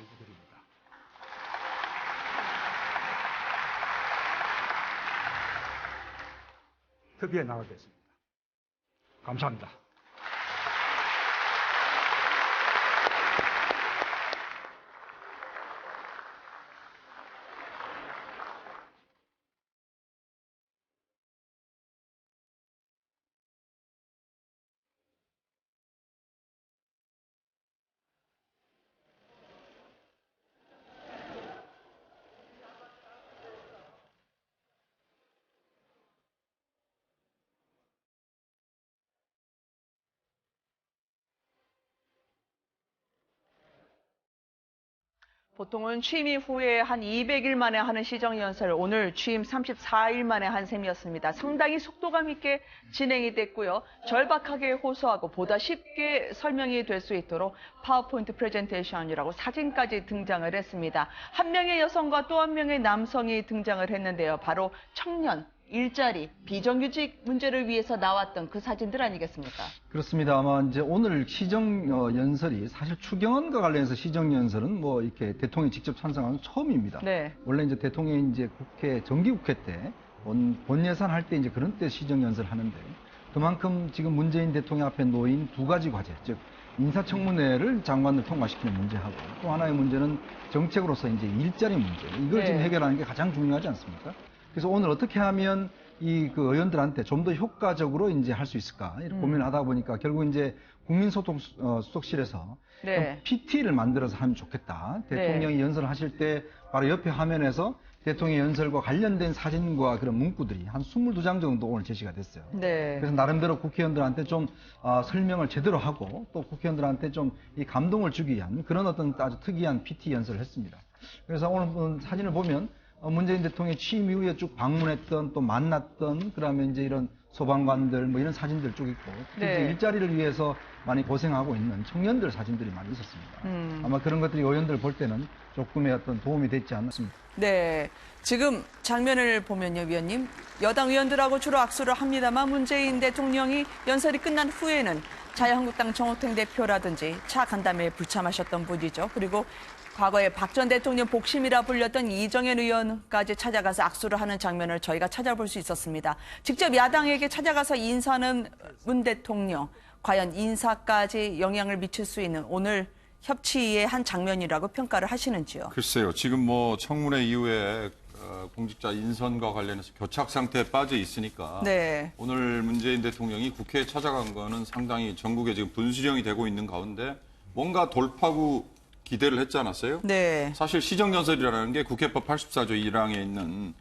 당부드립니다. 협의해 나가겠습니다. 감사합니다. 보통은 취임 이후에 한 200일 만에 하는 시정연설, 오늘 취임 34일 만에 한 셈이었습니다. 상당히 속도감 있게 진행이 됐고요. 절박하게 호소하고 보다 쉽게 설명이 될 수 있도록 파워포인트 프레젠테이션이라고 사진까지 등장을 했습니다. 한 명의 여성과 또 한 명의 남성이 등장을 했는데요. 바로 청년, 일자리, 비정규직 문제를 위해서 나왔던 그 사진들 아니겠습니까? 그렇습니다. 아마 이제 오늘 시정 연설이 사실 추경안과 관련해서 시정 연설은 뭐 이렇게 대통령이 직접 참석하는 건 처음입니다. 네. 원래 이제 대통령이 이제 국회 정기국회 때 본 예산 할 때 이제 그런 때 시정 연설 하는데 그만큼 지금 문재인 대통령 앞에 놓인 두 가지 과제, 즉 인사청문회를 장관을 통과시키는 문제하고 또 하나의 문제는 정책으로서 이제 일자리 문제, 이걸 네. 지금 해결하는 게 가장 중요하지 않습니까? 그래서 오늘 어떻게 하면 이 그 의원들한테 좀 더 효과적으로 이제 할 수 있을까 이렇게 고민을 하다 보니까 결국 이제 국민소통 수석실에서 네. 좀 PT를 만들어서 하면 좋겠다. 대통령이 연설을 하실 때 바로 옆에 화면에서 대통령 연설과 관련된 사진과 그런 문구들이 한 22장 정도 오늘 제시가 됐어요. 네. 그래서 나름대로 국회의원들한테 좀 설명을 제대로 하고 또 국회의원들한테 좀 이 감동을 주기 위한 그런 어떤 아주 특이한 PT 연설을 했습니다. 그래서 오늘 사진을 보면 문재인 대통령이 취임 이후에 쭉 방문했던 또 만났던 그다음에 이제 이런 소방관들 뭐 이런 사진들 쭉 있고 특히 네. 이제 일자리를 위해서 많이 고생하고 있는 청년들 사진들이 많이 있었습니다. 아마 그런 것들이 의원들 볼 때는 조금의 어떤 도움이 됐지 않았습니까? 네. 지금 장면을 보면요, 위원님. 여당 의원들하고 주로 악수를 합니다만 문재인 대통령이 연설이 끝난 후에는 자유한국당 정호택 대표라든지 차 간담회에 불참하셨던 분이죠. 그리고 과거에 박 전 대통령 복심이라 불렸던 이정현 의원까지 찾아가서 악수를 하는 장면을 저희가 찾아볼 수 있었습니다. 직접 야당에게 찾아가서 인사하는 문 대통령, 과연 인사까지 영향을 미칠 수 있는 오늘 협치의 한 장면이라고 평가를 하시는지요? 글쎄요. 지금 뭐 청문회 이후에 공직자 인선과 관련해서 교착 상태에 빠져 있으니까 네. 오늘 문재인 대통령이 국회에 찾아간 거는 상당히 전국에 지금 분수령이 되고 있는 가운데 뭔가 돌파구 기대를 했지 않았어요? 네. 사실 시정연설이라는 게 국회법 84조 1항에 있는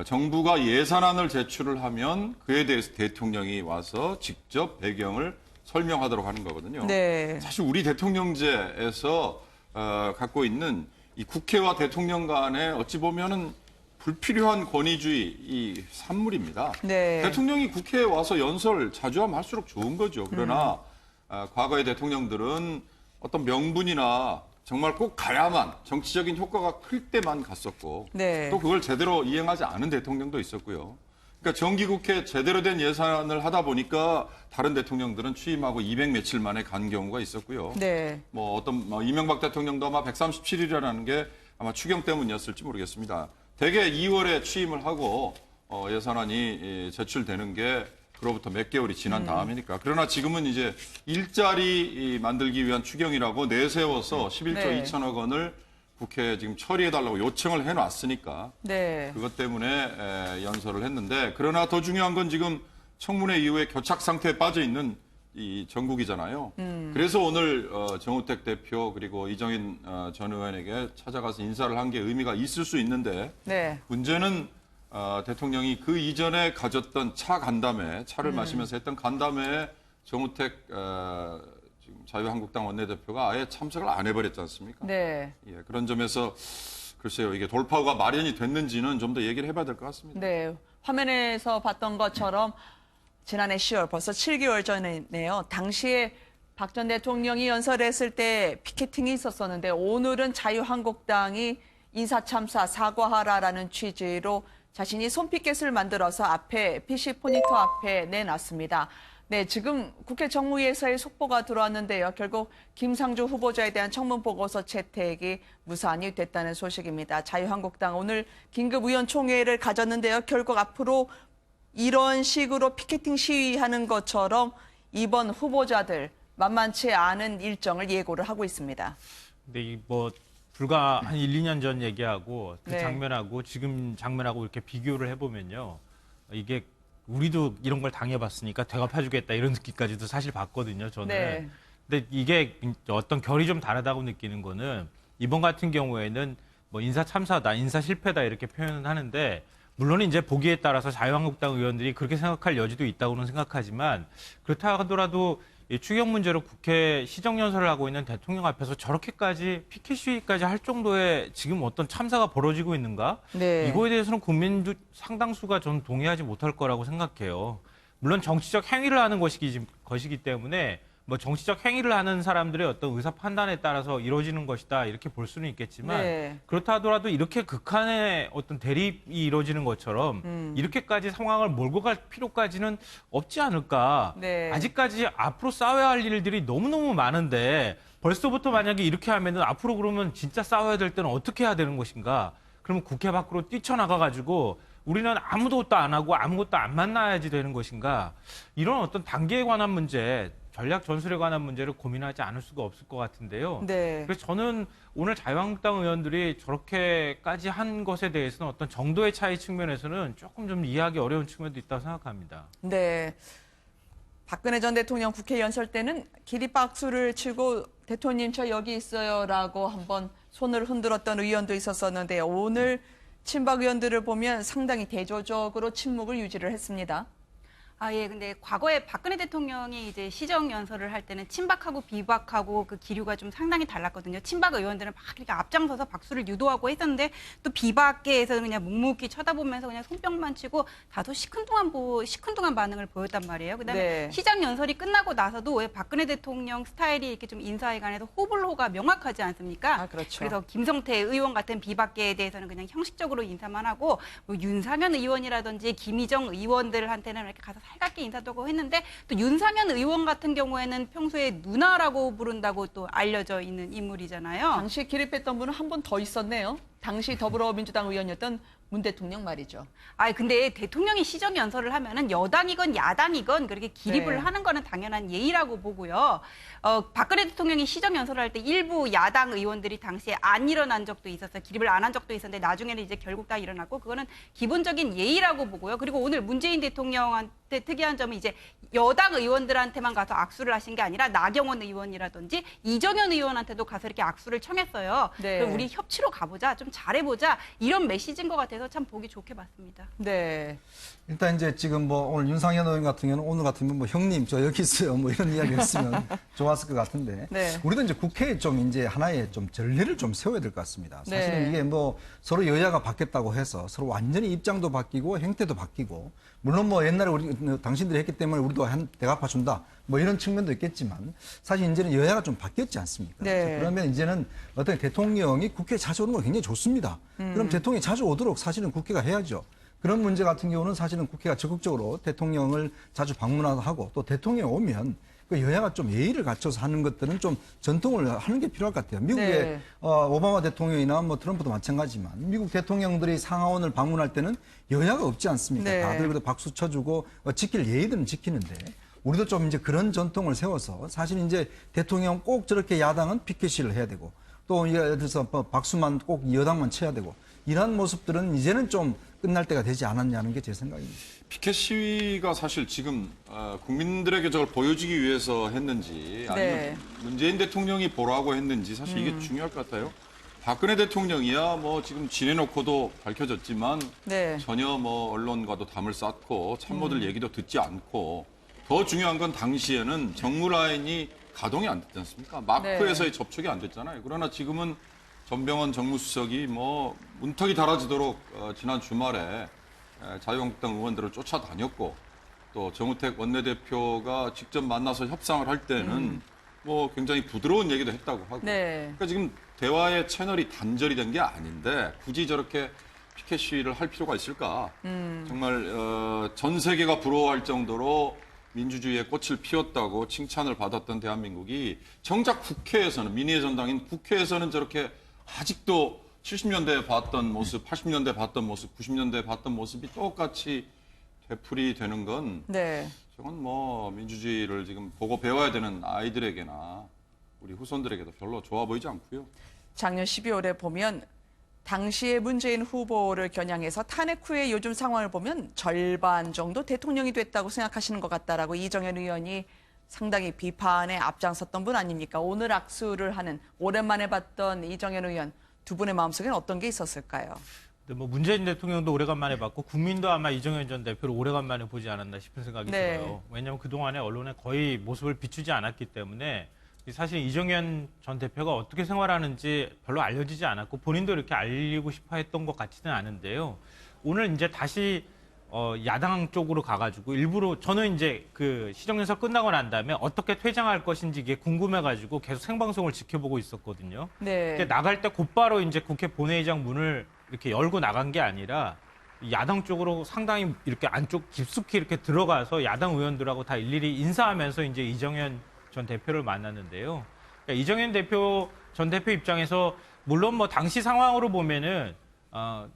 정부가 예산안을 제출을 하면 그에 대해서 대통령이 와서 직접 배경을 설명하도록 하는 거거든요. 네. 사실 우리 대통령제에서 갖고 있는 이 국회와 대통령 간에 어찌 보면은 불필요한 권위주의 이 산물입니다. 네. 대통령이 국회에 와서 연설 자주 하면 할수록 좋은 거죠. 그러나 과거의 대통령들은 어떤 명분이나 정말 꼭 가야만 정치적인 효과가 클 때만 갔었고 네. 또 그걸 제대로 이행하지 않은 대통령도 있었고요. 그러니까 정기국회 제대로 된 예산을 하다 보니까 다른 대통령들은 취임하고 200 며칠 만에 간 경우가 있었고요. 네. 뭐 어떤 이명박 대통령도 아마 137일이라는 게 아마 추경 때문이었을지 모르겠습니다. 대개 2월에 취임을 하고 예산안이 제출되는 게 그로부터 몇 개월이 지난 다음이니까. 그러나 지금은 이제 일자리 만들기 위한 추경이라고 내세워서 11조 네. 2천억 원을 국회에 지금 처리해달라고 요청을 해놨으니까 네. 그것 때문에 연설을 했는데 그러나 더 중요한 건 지금 청문회 이후에 교착 상태에 빠져 있는 이 정국이잖아요. 그래서 오늘 정우택 대표 그리고 이정인 전 의원에게 찾아가서 인사를 한 게 의미가 있을 수 있는데 네. 문제는 대통령이 그 이전에 가졌던 차 간담회, 차를 마시면서 했던 간담회에 정우택 지금 자유한국당 원내대표가 아예 참석을 안 해버렸지 않습니까? 네. 예, 그런 점에서 글쎄요, 이게 돌파구가 마련이 됐는지는 좀 더 얘기를 해봐야 될 것 같습니다. 네. 화면에서 봤던 것처럼 지난해 10월, 벌써 7개월 전이네요. 당시에 박 전 대통령이 연설했을 때 피켓팅이 있었었는데 오늘은 자유한국당이 인사참사 사과하라라는 취지로 자신이 손피켓을 만들어서 앞에 PC 포니터 앞에 내놨습니다. 네, 지금 국회 정무위에서의 속보가 들어왔는데요. 결국 김상조 후보자에 대한 청문 보고서 채택이 무산이 됐다는 소식입니다. 자유한국당 오늘 긴급의원총회를 가졌는데요. 결국 앞으로 이런 식으로 피켓팅 시위하는 것처럼 이번 후보자들 만만치 않은 일정을 예고를 하고 있습니다. 근데 불과 한 1, 2년 전 얘기하고 그 네. 장면하고 지금 장면하고 이렇게 비교를 해보면요. 이게 우리도 이런 걸 당해봤으니까 되갚아주겠다 이런 느낌까지도 사실 봤거든요, 저는. 네. 근데 이게 어떤 결이 좀 다르다고 느끼는 거는 이번 같은 경우에는 인사 참사다, 인사 실패다 이렇게 표현은 하는데 물론 이제 보기에 따라서 자유한국당 의원들이 그렇게 생각할 여지도 있다고는 생각하지만 그렇다 하더라도 이 추경 문제로 국회 시정연설을 하고 있는 대통령 앞에서 저렇게까지 피켓 시위까지 할 정도의 지금 어떤 참사가 벌어지고 있는가? 네. 이거에 대해서는 국민 상당수가 저는 동의하지 못할 거라고 생각해요. 물론 정치적 행위를 하는 것이기 때문에 정치적 행위를 하는 사람들의 어떤 의사 판단에 따라서 이루어지는 것이다 이렇게 볼 수는 있겠지만 네. 그렇다 하더라도 이렇게 극한의 어떤 대립이 이루어지는 것처럼 이렇게까지 상황을 몰고 갈 필요까지는 없지 않을까. 네. 아직까지 앞으로 싸워야 할 일들이 너무너무 많은데 벌써부터 만약에 이렇게 하면은 앞으로 그러면 진짜 싸워야 될 때는 어떻게 해야 되는 것인가. 그러면 국회 밖으로 뛰쳐나가가지고 우리는 아무것도 안 하고 아무것도 안 만나야지 되는 것인가. 이런 어떤 단계에 관한 문제, 전략 전술에 관한 문제를 고민하지 않을 수가 없을 것 같은데요. 네. 그래서 저는 오늘 자유한국당 의원들이 저렇게까지 한 것에 대해서는 어떤 정도의 차이 측면에서는 조금 좀 이해하기 어려운 측면도 있다고 생각합니다. 네. 박근혜 전 대통령 국회 연설 때는 기립박수를 치고 대통령님 저 여기 있어요라고 한번 손을 흔들었던 의원도 있었었는데 오늘 친박 의원들을 보면 상당히 대조적으로 침묵을 유지를 했습니다. 예, 근데 과거에 박근혜 대통령이 이제 시정 연설을 할 때는 친박하고 비박하고 그 기류가 좀 상당히 달랐거든요. 친박 의원들은 막 이렇게 앞장서서 박수를 유도하고 했었는데 또 비박계에서는 그냥 묵묵히 쳐다보면서 그냥 손뼉만 치고 다소 시큰둥한 반응을 보였단 말이에요. 그다음에 네. 시장 연설이 끝나고 나서도 왜 박근혜 대통령 스타일이 이렇게 좀 인사에 관해서 호불호가 명확하지 않습니까? 그렇죠. 그래서 김성태 의원 같은 비박계에 대해서는 그냥 형식적으로 인사만 하고 윤상현 의원이라든지 김희정 의원들한테는 이렇게 가서 살갑게 인사도 하고 했는데 또 윤상현 의원 같은 경우에는 평소에 누나라고 부른다고 또 알려져 있는 인물이잖아요. 당시 기립했던 분은 한 분 더 있었네요. 당시 더불어민주당 의원이었던 문 대통령 말이죠. 근데 대통령이 시정 연설을 하면은 여당이건 야당이건 그렇게 기립을 네. 하는 거는 당연한 예의라고 보고요. 박근혜 대통령이 시정 연설을 할 때 일부 야당 의원들이 당시에 안 일어난 적도 있었어요. 기립을 안 한 적도 있었는데 나중에는 이제 결국 다 일어났고 그거는 기본적인 예의라고 보고요. 그리고 오늘 문재인 대통령한테 특이한 점은 이제 여당 의원들한테만 가서 악수를 하신 게 아니라 나경원 의원이라든지 이정현 의원한테도 가서 이렇게 악수를 청했어요. 네. 그럼 우리 협치로 가보자, 좀 잘해보자 이런 메시지인 것 같아서 참 보기 좋게 봤습니다. 네. 일단 이제 지금 오늘 윤상현 의원 같은 경우는 오늘 같으면 형님 저 여기 있어요 이런 이야기 했으면 좋았을 것 같은데 네. 우리도 이제 국회에 좀 이제 하나의 좀 전례를 좀 세워야 될 것 같습니다. 사실은 네. 이게 서로 여야가 바뀌었다고 해서 서로 완전히 입장도 바뀌고 행태도 바뀌고 물론 옛날에 당신들이 했기 때문에 우리도 대갚아준다 이런 측면도 있겠지만 사실 이제는 여야가 좀 바뀌었지 않습니까? 네. 그러면 이제는 어떤 대통령이 국회에 자주 오는 건 굉장히 좋습니다. 그럼 대통령이 자주 오도록 사실은 국회가 해야죠. 그런 문제 같은 경우는 사실은 국회가 적극적으로 대통령을 자주 방문하고 또 대통령이 오면 그 여야가 좀 예의를 갖춰서 하는 것들은 좀 전통을 하는 게 필요할 것 같아요. 미국의 네. 오바마 대통령이나 트럼프도 마찬가지지만 미국 대통령들이 상하원을 방문할 때는 여야가 없지 않습니까? 네. 다들 그래도 박수 쳐주고 지킬 예의들은 지키는데 우리도 좀 이제 그런 전통을 세워서 사실 이제 대통령 꼭 저렇게 야당은 피켓시를 해야 되고 또 예를 들어서 박수만 꼭 여당만 쳐야 되고 이러한 모습들은 이제는 좀 끝날 때가 되지 않았냐는 게 제 생각입니다. 피켓 시위가 사실 지금 국민들에게 저걸 보여주기 위해서 했는지 아니면 네. 문재인 대통령이 보라고 했는지 사실 이게 중요할 것 같아요. 박근혜 대통령이야 지금 지내놓고도 밝혀졌지만 네. 전혀 언론과도 담을 쌓고 참모들 얘기도 듣지 않고 더 중요한 건 당시에는 정무 라인이 가동이 안 됐지 않습니까? 마크에서의 접촉이 안 됐잖아요. 그러나 지금은 전병헌 정무수석이 문턱이 달아지도록 지난 주말에 자유한국당 의원들을 쫓아다녔고 또 정우택 원내대표가 직접 만나서 협상을 할 때는 굉장히 부드러운 얘기도 했다고 하고 네. 그러니까 지금 대화의 채널이 단절이 된 게 아닌데 굳이 저렇게 피켓 시위를 할 필요가 있을까? 정말 전 세계가 부러워할 정도로 민주주의의 꽃을 피웠다고 칭찬을 받았던 대한민국이 정작 국회에서는 민의의 전당인 국회에서는 저렇게 아직도 70년대에 봤던 모습, 80년대에 봤던 모습, 90년대에 봤던 모습이 똑같이 되풀이되는 건 네. 저건 뭐 민주주의를 지금 보고 배워야 되는 아이들에게나 우리 후손들에게도 별로 좋아 보이지 않고요. 작년 12월에 보면 당시에 문재인 후보를 겨냥해서 탄핵 후에 요즘 상황을 보면 절반 정도 대통령이 됐다고 생각하시는 것 같다라고 이정현 의원이 상당히 비판에 앞장섰던 분 아닙니까? 오늘 악수를 하는 오랜만에 봤던 이정현 의원 두 분의 마음속에는 어떤 게 있었을까요? 근데 뭐 문재인 대통령도 오래간만에 봤고 국민도 아마 이정현 전 대표를 오래간만에 보지 않았나 싶은 생각이 네. 들어요. 왜냐하면 그동안에 언론에 거의 모습을 비추지 않았기 때문에 사실 이정현 전 대표가 어떻게 생활하는지 별로 알려지지 않았고 본인도 이렇게 알리고 싶어 했던 것 같지는 않은데요. 오늘 이제 다시 야당 쪽으로 가가지고 일부러 저는 이제 그 시정연설 끝나고 난 다음에 어떻게 퇴장할 것인지 이게 궁금해가지고 계속 생방송을 지켜보고 있었거든요. 네. 근데 나갈 때 곧바로 이제 국회 본회의장 문을 이렇게 열고 나간 게 아니라 야당 쪽으로 상당히 이렇게 안쪽 깊숙이 이렇게 들어가서 야당 의원들하고 다 일일이 인사하면서 이제 이정현 전 대표를 만났는데요. 그러니까 이정현 전 대표 입장에서 물론 뭐 당시 상황으로 보면은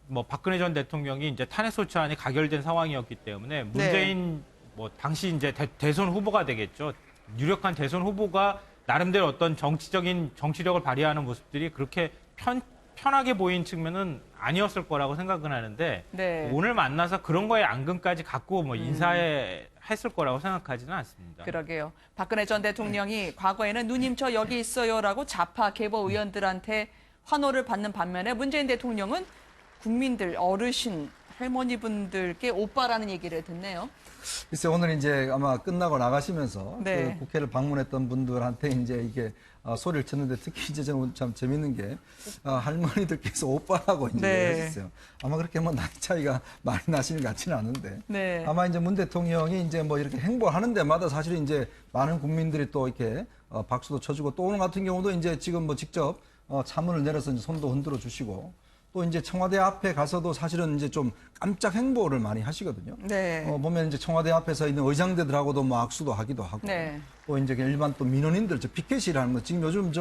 뭐 박근혜 전 대통령이 이제 탄핵 소추안이 가결된 상황이었기 때문에 문재인 뭐 당시 이제 대선 후보가 되겠죠. 유력한 대선 후보가 나름대로 어떤 정치력을 발휘하는 모습들이 그렇게 편하게 보인 측면은 아니었을 거라고 생각은 하는데 네. 오늘 만나서 그런 거에 앙금까지 갖고 뭐 인사했을 거라고 생각하지는 않습니다. 그러게요. 박근혜 전 대통령이 과거에는 누님 저 여기 있어요라고 좌파 계보 의원들한테 환호를 받는 반면에 문재인 대통령은 국민들, 어르신, 할머니분들께 오빠라는 얘기를 듣네요. 글쎄 오늘 이제 아마 끝나고 나가시면서 네. 그 국회를 방문했던 분들한테 이제 이게 소리를 쳤는데 특히 이제 저는 참 재밌는 게 할머니들께서 오빠라고 이제 네. 하셨어요. 아마 그렇게 뭐 나이 차이가 많이 나시는 것 같지는 않은데 네. 아마 이제 문 대통령이 이제 뭐 이렇게 행보하는 데마다 사실은 이제 많은 국민들이 또 이렇게 박수도 쳐주고 또 오늘 같은 경우도 이제 지금 뭐 직접 차문을 내려서 이제 손도 흔들어 주시고 또 이제 청와대 앞에 가서도 사실은 이제 좀 깜짝 행보를 많이 하시거든요. 네. 보면 이제 청와대 앞에서 있는 의장대들하고도 뭐 악수도 하기도 하고. 네. 또 이제 일반 또 민원인들, 피켓이를 하는 거. 지금 요즘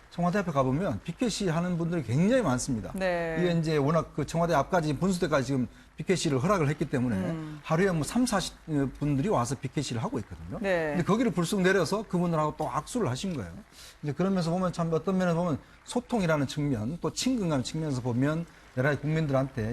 청와대 앞에 가보면 피켓이 하는 분들이 굉장히 많습니다. 네. 이게 이제 워낙 그 청와대 앞까지 분수대까지 지금 피켓시를 허락을 했기 때문에 하루에 뭐 3, 40분들이 와서 피켓시를 하고 있거든요. 네. 근데 거기를 불쑥 내려서 그분들하고 또 악수를 하신 거예요. 이제 그러면서 보면 참 어떤 면에서 보면 소통이라는 측면, 또 친근감 측면에서 보면 여러 가지 국민들한테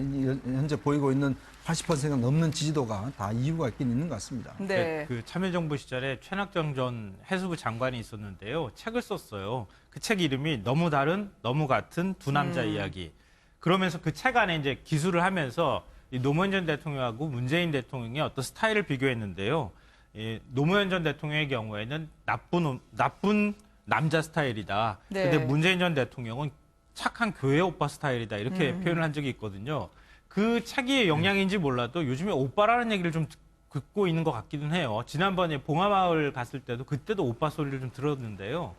현재 보이고 있는 80%가 넘는 지지도가 다 이유가 있긴 있는 것 같습니다. 네. 그 참여정부 시절에 최낙정 전 해수부 장관이 있었는데요. 책을 썼어요. 그 책 이름이 너무 다른, 너무 같은 두 남자 이야기. 그러면서 그 책 안에 이제 기술을 하면서 이 노무현 전 대통령하고 문재인 대통령의 어떤 스타일을 비교했는데요. 이 노무현 전 대통령의 경우에는 나쁜 남자 스타일이다. 네. 근데 문재인 전 대통령은 착한 교회 오빠 스타일이다. 이렇게 표현을 한 적이 있거든요. 그 책이 영향인지 몰라도 요즘에 오빠라는 얘기를 좀 듣고 있는 것 같기는 해요. 지난번에 봉하마을 갔을 때도 그때도 오빠 소리를 좀 들었는데요.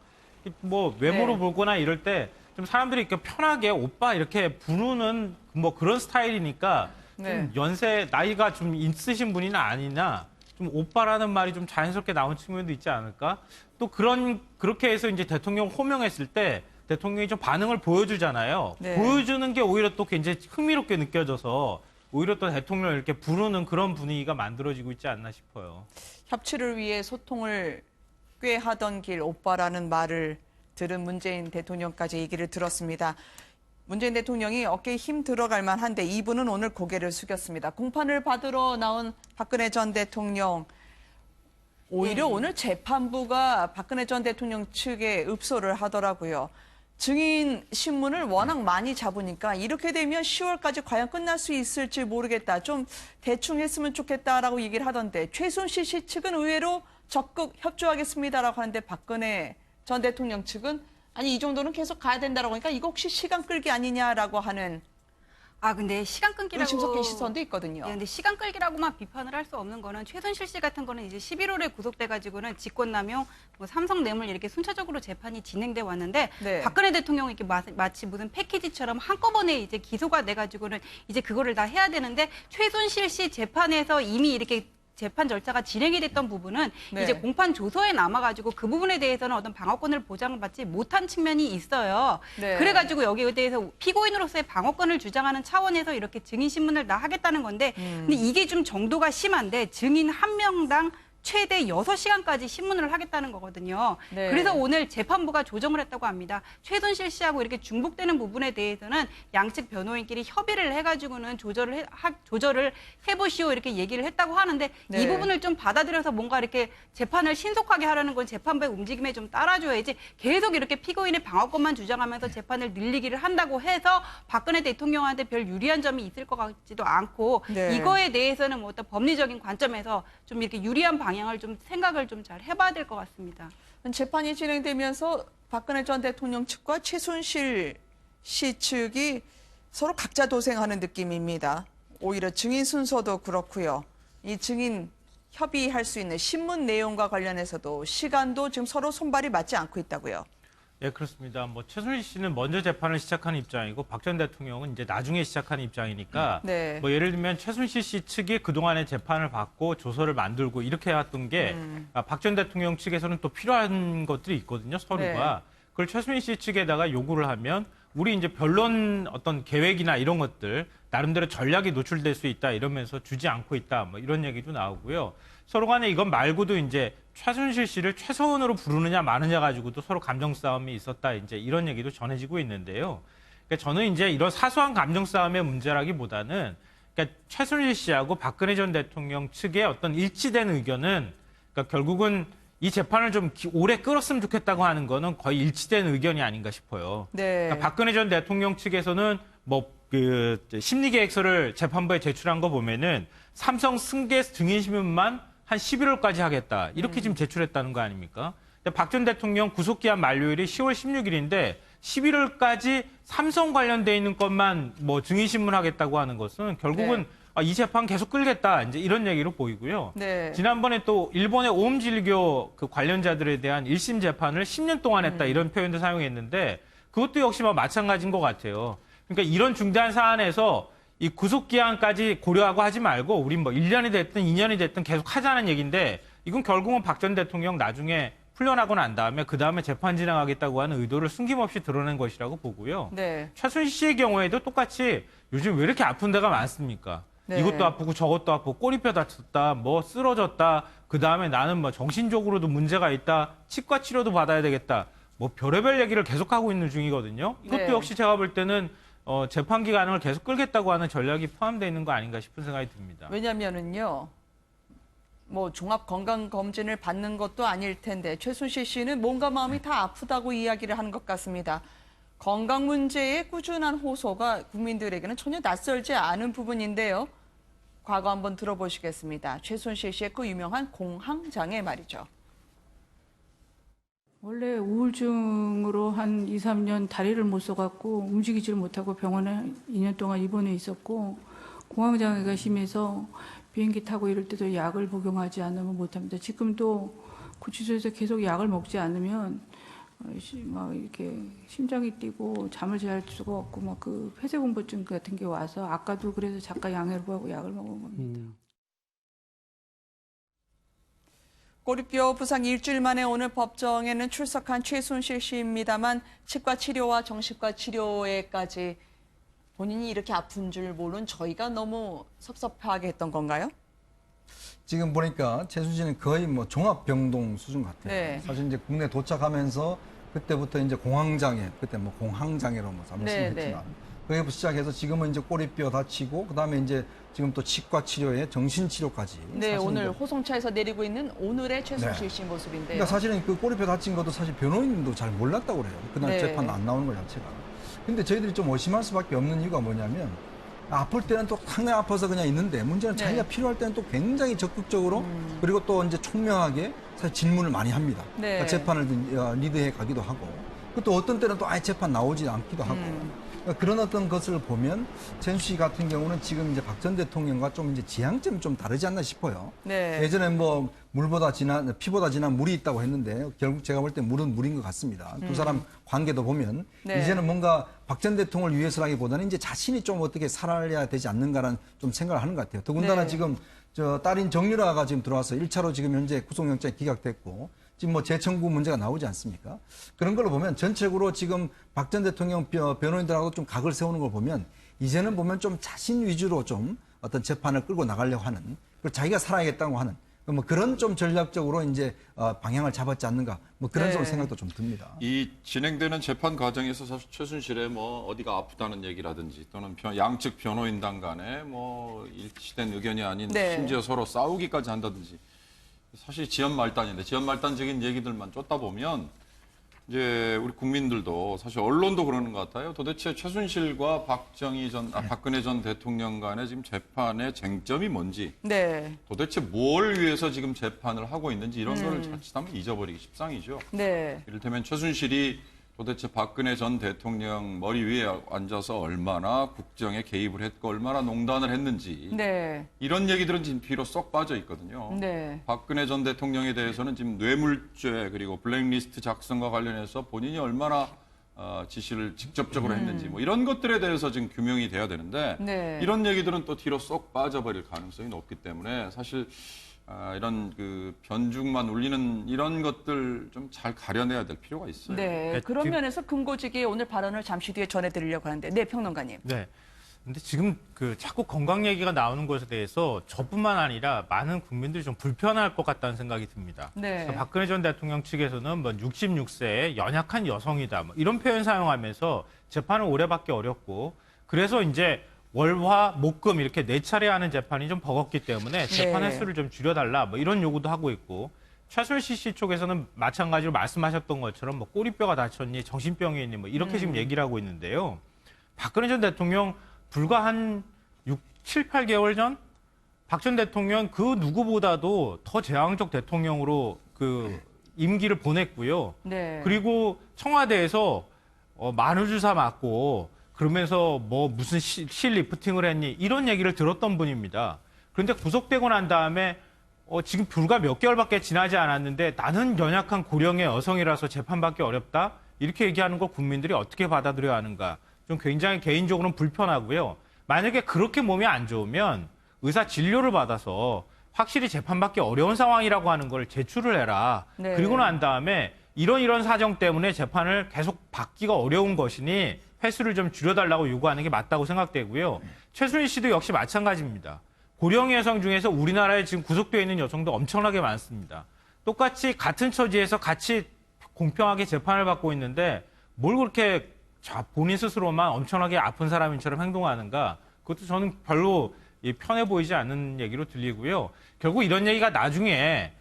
뭐 외모로 네. 보거나 이럴 때 좀 사람들이 이렇게 편하게 오빠 이렇게 부르는 뭐 그런 스타일이니까 네. 좀 나이가 좀 있으신 분이나 아니나 좀 오빠라는 말이 좀 자연스럽게 나온 측면도 있지 않을까? 또 그렇게 해서 이제 대통령 호명했을 때 대통령이 좀 반응을 보여주잖아요. 네. 보여주는 게 오히려 또 굉장히 흥미롭게 느껴져서 오히려 또 대통령을 이렇게 부르는 그런 분위기가 만들어지고 있지 않나 싶어요. 협치를 위해 소통을 꽤 하던 길 오빠라는 말을 들은 문재인 대통령까지 얘기를 들었습니다. 문재인 대통령이 어깨에 힘 들어갈 만한데 이분은 오늘 고개를 숙였습니다. 공판을 받으러 나온 박근혜 전 대통령. 오히려 오늘 재판부가 박근혜 전 대통령 측에 읍소를 하더라고요. 증인 신문을 워낙 많이 잡으니까 이렇게 되면 10월까지 과연 끝날 수 있을지 모르겠다. 좀 대충 했으면 좋겠다라고 얘기를 하던데 최순실 씨 측은 의외로 적극 협조하겠습니다라고 하는데 박근혜 전 대통령 측은 아니 이 정도는 계속 가야 된다라고 하니까 이거 혹시 시간 끌기 아니냐라고 하는 근데 시간 끊기라고 의심 섞인 시선도 있거든요. 네, 근데 시간 끌기라고만 비판을 할 수 없는 거는 최순실 씨 같은 거는 이제 11월에 구속돼 가지고는 직권남용, 뭐 삼성 뇌물 이렇게 순차적으로 재판이 진행돼 왔는데 네. 박근혜 대통령이 이렇게 마치 무슨 패키지처럼 한꺼번에 이제 기소가 돼 가지고는 이제 그거를 다 해야 되는데 최순실 씨 재판에서 이미 이렇게 재판 절차가 진행이 됐던 부분은 네. 이제 공판 조서에 남아가지고 그 부분에 대해서는 어떤 방어권을 보장받지 못한 측면이 있어요. 네. 그래가지고 여기에 대해서 피고인으로서의 방어권을 주장하는 차원에서 이렇게 증인 신문을 다 하겠다는 건데, 근데 이게 좀 정도가 심한데 증인 한 명당 최대 6시간까지 신문을 하겠다는 거거든요. 네. 그래서 오늘 재판부가 조정을 했다고 합니다. 최순실 씨하고 이렇게 중복되는 부분에 대해서는 양측 변호인끼리 협의를 해가지고는 조절을 해보시오 이렇게 얘기를 했다고 하는데 네. 이 부분을 좀 받아들여서 뭔가 이렇게 재판을 신속하게 하려는 건 재판부의 움직임에 좀 따라줘야지 계속 이렇게 피고인의 방어권만 주장하면서 재판을 늘리기를 한다고 해서 박근혜 대통령한테 별 유리한 점이 있을 것 같지도 않고 네. 이거에 대해서는 뭐 어떤 법리적인 관점에서 좀 이렇게 유리한 방향을 좀 생각을 좀 잘 해봐야 될 것 같습니다. 재판이 진행되면서 박근혜 전 대통령 측과 최순실 씨 측이 서로 각자 도생하는 느낌입니다. 오히려 증인 순서도 그렇고요. 이 증인 협의할 수 있는 신문 내용과 관련해서도 시간도 지금 서로 손발이 맞지 않고 있다고요. 예, 그렇습니다. 뭐 최순실 씨는 먼저 재판을 시작하는 입장이고 박 전 대통령은 이제 나중에 시작하는 입장이니까 네. 뭐 예를 들면 최순실 씨 측이 그동안의 재판을 받고 조서를 만들고 이렇게 해왔던 게 박 전 대통령 측에서는 또 필요한 것들이 있거든요. 서류가. 네. 그걸 최순실 씨 측에다가 요구를 하면 우리 이제 변론 어떤 계획이나 이런 것들 나름대로 전략이 노출될 수 있다 이러면서 주지 않고 있다 뭐 이런 얘기도 나오고요. 서로 간에 이건 말고도 이제 최순실 씨를 최소한으로 부르느냐 마느냐 가지고도 서로 감정 싸움이 있었다 이제 이런 얘기도 전해지고 있는데요. 그러니까 저는 이제 이런 사소한 감정 싸움의 문제라기보다는 그러니까 최순실 씨하고 박근혜 전 대통령 측의 어떤 일치된 의견은 그러니까 결국은 이 재판을 좀 오래 끌었으면 좋겠다고 하는 거는 거의 일치된 의견이 아닌가 싶어요. 네. 그러니까 박근혜 전 대통령 측에서는 뭐 그 심리 계획서를 재판부에 제출한 거 보면은 삼성 승계 증인 신문만 한 11월까지 하겠다. 이렇게 지금 제출했다는 거 아닙니까? 박 전 대통령 구속기한 만료일이 10월 16일인데 11월까지 삼성 관련돼 있는 것만 뭐 증인신문 하겠다고 하는 것은 결국은 이 재판 계속 끌겠다. 이제 이런 얘기로 보이고요. 네. 지난번에 또 일본의 오음진리교 그 관련자들에 대한 1심 재판을 10년 동안 했다. 이런 표현도 사용했는데 그것도 역시 마찬가지인 것 같아요. 그러니까 이런 중대한 사안에서 이 구속기한까지 고려하고 하지 말고 우리 뭐 1년이 됐든 2년이 됐든 계속 하자는 얘기인데 이건 결국은 박 전 대통령 나중에 풀려나고 난 다음에 그 다음에 재판 진행하겠다고 하는 의도를 숨김없이 드러낸 것이라고 보고요. 네. 최순실 씨의 경우에도 똑같이 요즘 왜 이렇게 아픈 데가 많습니까? 네. 이것도 아프고 저것도 아프고 꼬리뼈 다쳤다, 뭐 쓰러졌다, 그 다음에 나는 뭐 정신적으로도 문제가 있다, 치과 치료도 받아야 되겠다, 뭐 별의별 얘기를 계속하고 있는 중이거든요. 이것도 네. 역시 제가 볼 때는 재판 기간을 계속 끌겠다고 하는 전략이 포함되어 있는 거 아닌가 싶은 생각이 듭니다. 왜냐면은요. 뭐 종합 건강 검진을 받는 것도 아닐 텐데 최순실 씨는 몸과 마음이 다 아프다고 이야기를 하는 것 같습니다. 건강 문제의 꾸준한 호소가 국민들에게는 전혀 낯설지 않은 부분인데요. 과거 한번 들어보시겠습니다. 최순실 씨의 그 유명한 공황장애 말이죠. 원래 우울증으로 한 2, 3년 다리를 못 써갖고 움직이지를 못하고 병원에 2년 동안 입원해 있었고 공황장애가 심해서 비행기 타고 이럴 때도 약을 복용하지 않으면 못합니다. 지금도 구치소에서 계속 약을 먹지 않으면 막 이렇게 심장이 뛰고 잠을 잘 수가 없고 막 그 폐쇄공포증 같은 게 와서 아까도 그래서 작가 양해를 약을 먹은 겁니다. 꼬리뼈 부상 일주일 만에 오늘 법정에는 출석한 최순실 씨입니다만 치과 치료와 정신과 치료에까지 본인이 이렇게 아픈 줄 모른 저희가 너무 섭섭하게 했던 건가요? 지금 보니까 최순실은 거의 뭐 종합병동 수준 같아요. 네. 사실 이제 국내 도착하면서 그때부터 이제 공황장애, 그때 뭐 공황장애로 뭐 말씀했지만 네. 거기부터 시작해서 지금은 이제 꼬리뼈 다치고 그다음에 이제 지금 또 치과 치료에 정신 치료까지. 네, 사실 오늘 이제 호송차에서 내리고 있는 오늘의 최순실 네. 씨 모습인데요. 그러니까 사실은 그 꼬리뼈 다친 것도 사실 변호인도 잘 몰랐다고 그래요. 그날 네. 재판 안 나오는 것 자체가. 근데 저희들이 좀 의심할 수밖에 없는 이유가 뭐냐면 아플 때는 또 상당히 아파서 그냥 있는데 문제는 네. 자기가 필요할 때는 또 굉장히 적극적으로 그리고 또 이제 총명하게 사실 질문을 많이 합니다. 네. 그러니까 재판을 리드해 가기도 하고 또 어떤 때는 또 아예 재판 나오지 않기도 하고 그러니까 그런 어떤 것을 보면 최순실 씨 같은 경우는 지금 이제 박 전 대통령과 좀 이제 지향점이 좀 다르지 않나 싶어요. 네. 예전에 뭐 피보다 진한 물이 있다고 했는데 결국 제가 볼 때 물은 물인 것 같습니다. 두 사람 관계도 보면 네. 이제는 뭔가 박 전 대통령을 위해서라기보다는 이제 자신이 좀 어떻게 살아야 되지 않는가라는 좀 생각을 하는 것 같아요. 더군다나 네. 지금 저 딸인 정유라가 지금 들어와서 1차로 지금 현재 구속영장이 기각됐고 지금 뭐 재청구 문제가 나오지 않습니까? 그런 걸로 보면 전체적으로 지금 박 전 대통령 변호인들하고 좀 각을 세우는 걸 보면 이제는 보면 좀 자신 위주로 좀 어떤 재판을 끌고 나가려고 하는, 그리고 자기가 살아야겠다고 하는 뭐 그런 좀 전략적으로 이제 방향을 잡았지 않는가, 뭐 그런 네. 좀 생각도 좀 듭니다. 이 진행되는 재판 과정에서 사실 최순실의 뭐 어디가 아프다는 얘기라든지 또는 양측 변호인단 간에 뭐 일치된 의견이 아닌 네. 심지어 서로 싸우기까지 한다든지 사실 지연말단인데 지연말단적인 얘기들만 쫓다 보면 이제 우리 국민들도 사실 언론도 그러는 것 같아요. 도대체 최순실과 박근혜 전 대통령 간의 지금 재판의 쟁점이 뭔지, 네. 도대체 뭘 위해서 지금 재판을 하고 있는지 이런 거를 자칫하면 잊어버리기 십상이죠. 네. 이를테면 최순실이 도대체 박근혜 전 대통령 머리 위에 앉아서 얼마나 국정에 개입을 했고 얼마나 농단을 했는지 네. 이런 얘기들은 지금 뒤로 쏙 빠져 있거든요. 네. 박근혜 전 대통령에 대해서는 지금 뇌물죄 그리고 블랙리스트 작성과 관련해서 본인이 얼마나 지시를 직접적으로 했는지 뭐 이런 것들에 대해서 지금 규명이 돼야 되는데 네. 이런 얘기들은 또 뒤로 쏙 빠져버릴 가능성이 높기 때문에 사실 이런 그 변죽만 울리는 이런 것들 좀 잘 가려내야 될 필요가 있어요. 네. 그런 지금- 면에서 금고지기의 오늘 발언을 잠시 뒤에 전해드리려고 하는데, 네, 평론가님. 네. 근데 지금 그 자꾸 건강 얘기가 나오는 것에 대해서 저뿐만 아니라 많은 국민들이 좀 불편할 것 같다는 생각이 듭니다. 네. 그래서 박근혜 전 대통령 측에서는 뭐 66세의 연약한 여성이다, 뭐 이런 표현 사용하면서 재판을 오래 받기 어렵고, 그래서 이제 월화 목금 이렇게 4차례 하는 재판이 좀 버겁기 때문에 재판 네. 횟수를 좀 줄여달라, 뭐 이런 요구도 하고 있고, 최순실 씨 쪽에서는 마찬가지로 말씀하셨던 것처럼 뭐 꼬리뼈가 다쳤니, 정신병이 있니, 뭐 이렇게 지금 얘기를 하고 있는데요. 박근혜 전 대통령 불과 한 7, 8개월 전 박 전 대통령 그 누구보다도 더 제왕적 대통령으로 그 임기를 보냈고요. 네. 그리고 청와대에서 만우주사 맞고 그러면서 뭐 무슨 실 리프팅을 했니 이런 얘기를 들었던 분입니다. 그런데 구속되고 난 다음에 지금 불과 몇 개월밖에 지나지 않았는데 나는 연약한 고령의 여성이라서 재판받기 어렵다 이렇게 얘기하는 걸 국민들이 어떻게 받아들여야 하는가 좀 굉장히 개인적으로는 불편하고요. 만약에 그렇게 몸이 안 좋으면 의사 진료를 받아서 확실히 재판받기 어려운 상황이라고 하는 걸 제출을 해라. 네. 그리고 난 다음에 이런 사정 때문에 재판을 계속 받기가 어려운 것이니 횟수를 좀 줄여달라고 요구하는 게 맞다고 생각되고요. 최순실 씨도 역시 마찬가지입니다. 고령 여성 중에서 우리나라에 지금 구속되어 있는 여성도 엄청나게 많습니다. 똑같이 같은 처지에서 같이 공평하게 재판을 받고 있는데 뭘 그렇게 본인 스스로만 엄청나게 아픈 사람인처럼 행동하는가? 그것도 저는 별로 편해 보이지 않는 얘기로 들리고요. 결국 이런 얘기가 나중에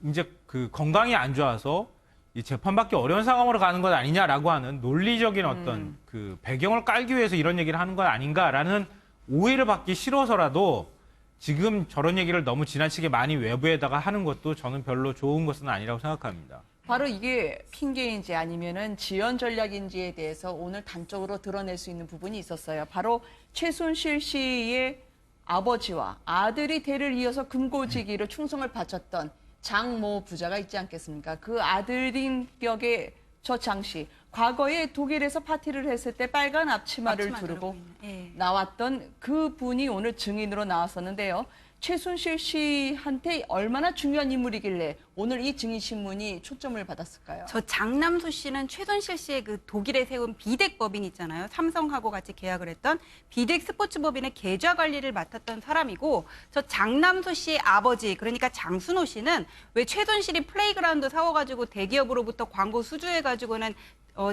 이제 그 건강이 안 좋아서 이 재판받기 어려운 상황으로 가는 것 아니냐라고 하는 논리적인 어떤 그 배경을 깔기 위해서 이런 얘기를 하는 것 아닌가라는 오해를 받기 싫어서라도 지금 저런 얘기를 너무 지나치게 많이 외부에다가 하는 것도 저는 별로 좋은 것은 아니라고 생각합니다. 바로 이게 핑계인지 아니면은 지연 전략인지에 대해서 오늘 단적으로 드러낼 수 있는 부분이 있었어요. 바로 최순실 씨의 아버지와 아들이 대를 이어서 금고지기로 충성을 바쳤던 장모 부자가 있지 않겠습니까? 그 아들인 격의 저 장 씨, 과거에 독일에서 파티를 했을 때 빨간 앞치마를 두르고 예. 나왔던 그 분이 오늘 증인으로 나왔었는데요. 최순실 씨한테 얼마나 중요한 인물이길래 오늘 이 증인신문이 초점을 받았을까요? 저 장남수 씨는 최순실 씨의 그 독일에 세운 비덱 법인 있잖아요. 삼성하고 같이 계약을 했던 비덱 스포츠 법인의 계좌 관리를 맡았던 사람이고, 저 장남수 씨의 아버지 그러니까 장순호 씨는 왜 최순실이 플레이그라운드 사와가지고 대기업으로부터 광고 수주해가지고는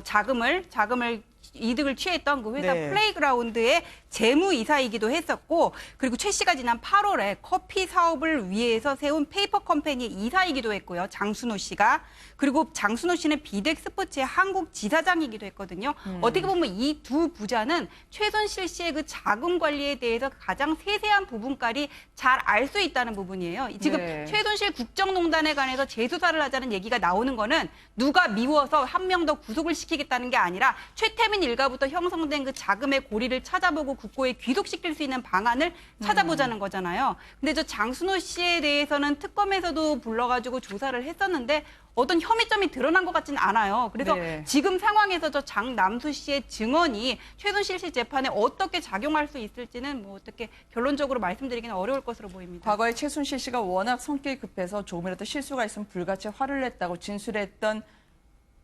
자금을 이득을 취했던 그 회사 네. 플레이그라운드의 재무이사이기도 했었고, 그리고 최 씨가 지난 8월에 커피 사업을 위해서 세운 페이퍼 컴퍼니 이사이기도 했고요. 장순호 씨가. 그리고 장순호 씨는 비덱 스포츠의 한국 지사장이기도 했거든요. 어떻게 보면 이 두 부자는 최순실 씨의 그 자금 관리에 대해서 가장 세세한 부분까지 잘 알 수 있다는 부분이에요. 지금 네. 최순실 국정농단에 관해서 재수사를 하자는 얘기가 나오는 거는 누가 미워서 한 명 더 구속을 시키겠다는 게 아니라 최태민 일가부터 형성된 그 자금의 고리를 찾아보고 국고에 귀속시킬 수 있는 방안을 찾아보자는 거잖아요. 근데 저 장순호 씨에 대해서는 특검에서도 불러가지고 조사를 했었는데 어떤 혐의점이 드러난 것 같지는 않아요. 그래서 네. 지금 상황에서 저 장남수 씨의 증언이 최순실 씨 재판에 어떻게 작용할 수 있을지는 뭐 어떻게 결론적으로 말씀드리기는 어려울 것으로 보입니다. 과거에 최순실 씨가 워낙 성격이 급해서 조금이라도 실수가 있으면 불같이 화를 냈다고 진술했던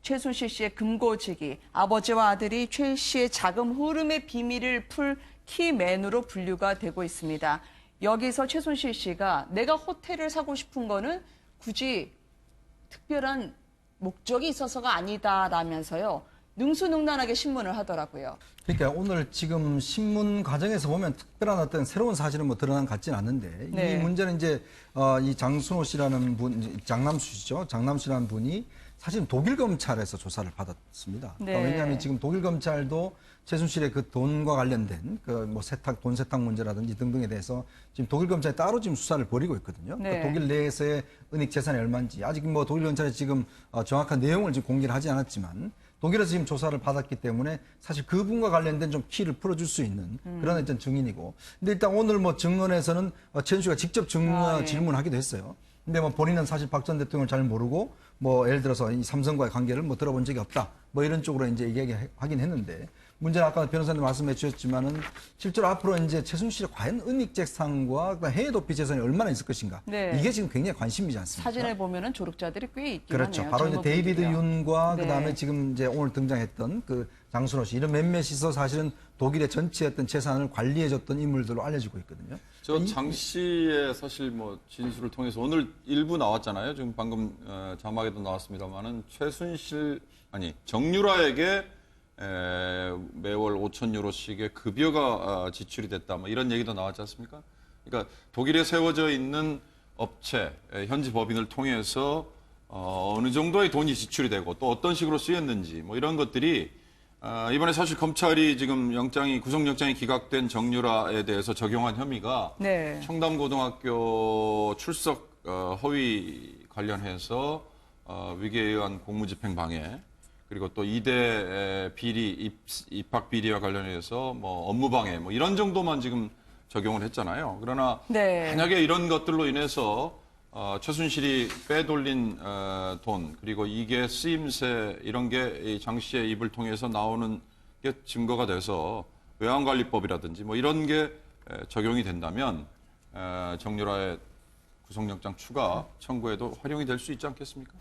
최순실 씨의 금고지기, 아버지와 아들이 최 씨의 자금 흐름의 비밀을 풀 키맨으로 분류가 되고 있습니다. 여기서 최순실 씨가 내가 호텔을 사고 싶은 거는 굳이 특별한 목적이 있어서가 아니다라면서요. 능수능란하게 신문을 하더라고요. 그러니까 오늘 지금 신문 과정에서 보면 특별한 어떤 새로운 사실은 뭐 드러난 것 같지는 않는데 네. 이 문제는 이제 이 장순호 씨라는 분, 장남수 씨죠. 장남수 씨라는 분이 사실은 독일 검찰에서 조사를 받았습니다. 네. 왜냐하면 지금 독일 검찰도 최순실의 그 돈과 관련된 그 뭐 돈 세탁 문제라든지 등등에 대해서 지금 독일 검찰이 따로 지금 수사를 벌이고 있거든요. 네. 그러니까 독일 내에서의 은닉 재산이 얼마인지 아직 뭐 독일 검찰이 지금 정확한 내용을 지금 공개를 하지 않았지만 독일에서 지금 조사를 받았기 때문에 사실 그분과 관련된 좀 키를 풀어줄 수 있는 그런 어떤 증인이고. 근데 일단 오늘 뭐 증언에서는 최순실가 직접 예. 질문하기도 했어요. 근데 뭐 본인은 사실 박 전 대통령을 잘 모르고 뭐 예를 들어서 이 삼성과의 관계를 뭐 들어본 적이 없다. 뭐 이런 쪽으로 이제 얘기하긴 했는데 문제는 아까 변호사님 말씀해 주셨지만은 실제로 앞으로 이제 최순실의 과연 은닉 재산과 해외 도피 재산이 얼마나 있을 것인가. 네. 이게 지금 굉장히 관심이지 않습니까? 사진을 보면은 조력자들이 꽤 있긴 그렇죠. 하네요. 바로 이제 젊은 데이비드 분들이요. 윤과 네. 그다음에 지금 이제 오늘 등장했던 그 장순호 씨 이런 몇몇이서 사실은 독일의 전체 어떤 재산을 관리해줬던 인물들로 알려지고 있거든요. 저 장 씨의 사실 뭐 진술을 통해서 오늘 일부 나왔잖아요. 지금 방금 자막에도 나왔습니다만은 정유라에게 매월 5,000유로씩의 급여가 지출이 됐다. 뭐 이런 얘기도 나왔지 않습니까? 그러니까 독일에 세워져 있는 업체, 현지 법인을 통해서 어느 정도의 돈이 지출이 되고 또 어떤 식으로 쓰였는지 뭐 이런 것들이 이번에 사실 검찰이 지금 구속영장이 기각된 정유라에 대해서 적용한 혐의가 네. 청담고등학교 출석 허위 관련해서 위계에 의한 공무집행 방해 그리고 또 이대 비리 입학 비리와 관련해서 뭐 업무 방해 뭐 이런 정도만 지금 적용을 했잖아요. 그러나 네. 만약에 이런 것들로 인해서 최순실이 빼돌린 돈 그리고 이게 쓰임새 이런 게 장 씨의 입을 통해서 나오는 게 증거가 돼서 외환관리법이라든지 뭐 이런 게 적용이 된다면 정유라의 구속영장 추가 청구에도 활용이 될 수 있지 않겠습니까?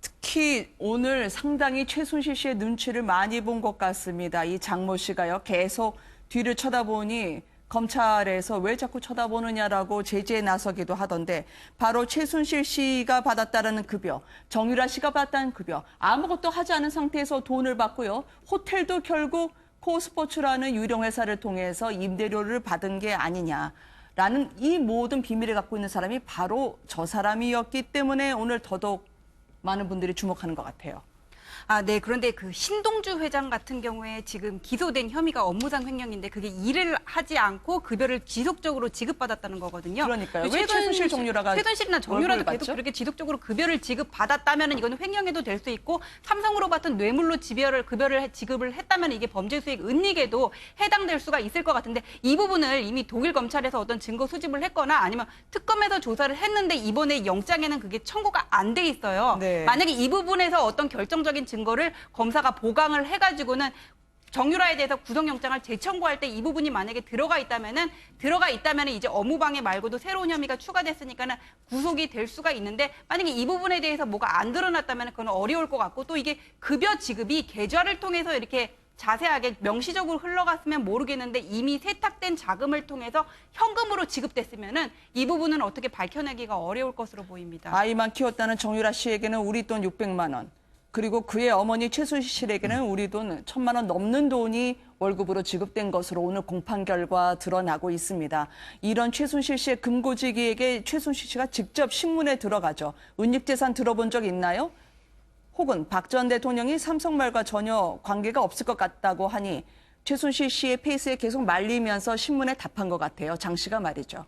특히 오늘 상당히 최순실 씨의 눈치를 많이 본 것 같습니다. 이 장모 씨가요. 계속 뒤를 쳐다보니 검찰에서 왜 자꾸 쳐다보느냐라고 제지에 나서기도 하던데 바로 최순실 씨가 받았다는 급여, 정유라 씨가 받았다는 급여, 아무것도 하지 않은 상태에서 돈을 받고요. 호텔도 결국 코스포츠라는 유령 회사를 통해서 임대료를 받은 게 아니냐라는 이 모든 비밀을 갖고 있는 사람이 바로 저 사람이었기 때문에 오늘 더더욱 많은 분들이 주목하는 것 같아요. 네. 그런데 그 신동주 회장 같은 경우에 지금 기소된 혐의가 업무상 횡령인데 그게 일을 하지 않고 급여를 지속적으로 지급받았다는 거거든요. 그러니까요. 왜 최순실 정유라가 최순실이나 정유라도 월급을 계속 받죠? 그렇게 지속적으로 급여를 지급받았다면 이거는 횡령에도 될 수 있고 삼성으로 받은 뇌물로 급여를 지급을 했다면 이게 범죄 수익 은닉에도 해당될 수가 있을 것 같은데 이 부분을 이미 독일 검찰에서 어떤 증거 수집을 했거나 아니면 특검에서 조사를 했는데 이번에 영장에는 그게 청구가 안 돼 있어요. 네. 만약에 이 부분에서 어떤 결정적인 증거를 검사가 보강을 해가지고는 정유라에 대해서 구속영장을 재청구할 때 이 부분이 만약에 들어가 있다면은 이제 업무방해 말고도 새로운 혐의가 추가됐으니까는 구속이 될 수가 있는데 만약에 이 부분에 대해서 뭐가 안 드러났다면 그건 어려울 것 같고 또 이게 급여 지급이 계좌를 통해서 이렇게 자세하게 명시적으로 흘러갔으면 모르겠는데 이미 세탁된 자금을 통해서 현금으로 지급됐으면은 이 부분은 어떻게 밝혀내기가 어려울 것으로 보입니다. 아이만 키웠다는 정유라 씨에게는 우리 돈 600만 원. 그리고 그의 어머니 최순실에게는 우리 돈 1,000만 원 넘는 돈이 월급으로 지급된 것으로 오늘 공판 결과 드러나고 있습니다. 이런 최순실 씨의 금고지기에게 최순실 씨가 직접 신문에 들어가죠. 은닉재산 들어본 적 있나요? 혹은 박 전 대통령이 삼성말과 전혀 관계가 없을 것 같다고 하니 최순실 씨의 페이스에 계속 말리면서 신문에 답한 것 같아요. 장 씨가 말이죠.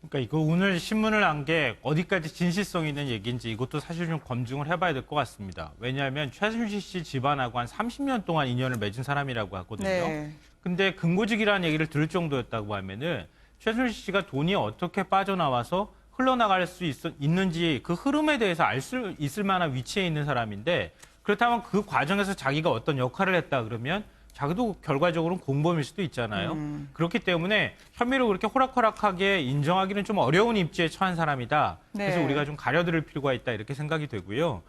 그러니까 이거 오늘 신문을 한 게 어디까지 진실성 있는 얘기인지 이것도 사실 좀 검증을 해봐야 될 것 같습니다. 왜냐하면 최순실 씨 집안하고 한 30년 동안 인연을 맺은 사람이라고 하거든요. 네. 근데 근거직이라는 얘기를 들을 정도였다고 하면은 최순실 씨가 돈이 어떻게 빠져나와서 흘러나갈 수 있는지 그 흐름에 대해서 알 수 있을 만한 위치에 있는 사람인데 그렇다면 그 과정에서 자기가 어떤 역할을 했다 그러면 자기도 결과적으로는 공범일 수도 있잖아요. 그렇기 때문에 혐의를 그렇게 호락호락하게 인정하기는 좀 어려운 입지에 처한 사람이다. 그래서 네. 우리가 좀 가려들을 필요가 있다 이렇게 생각이 되고요.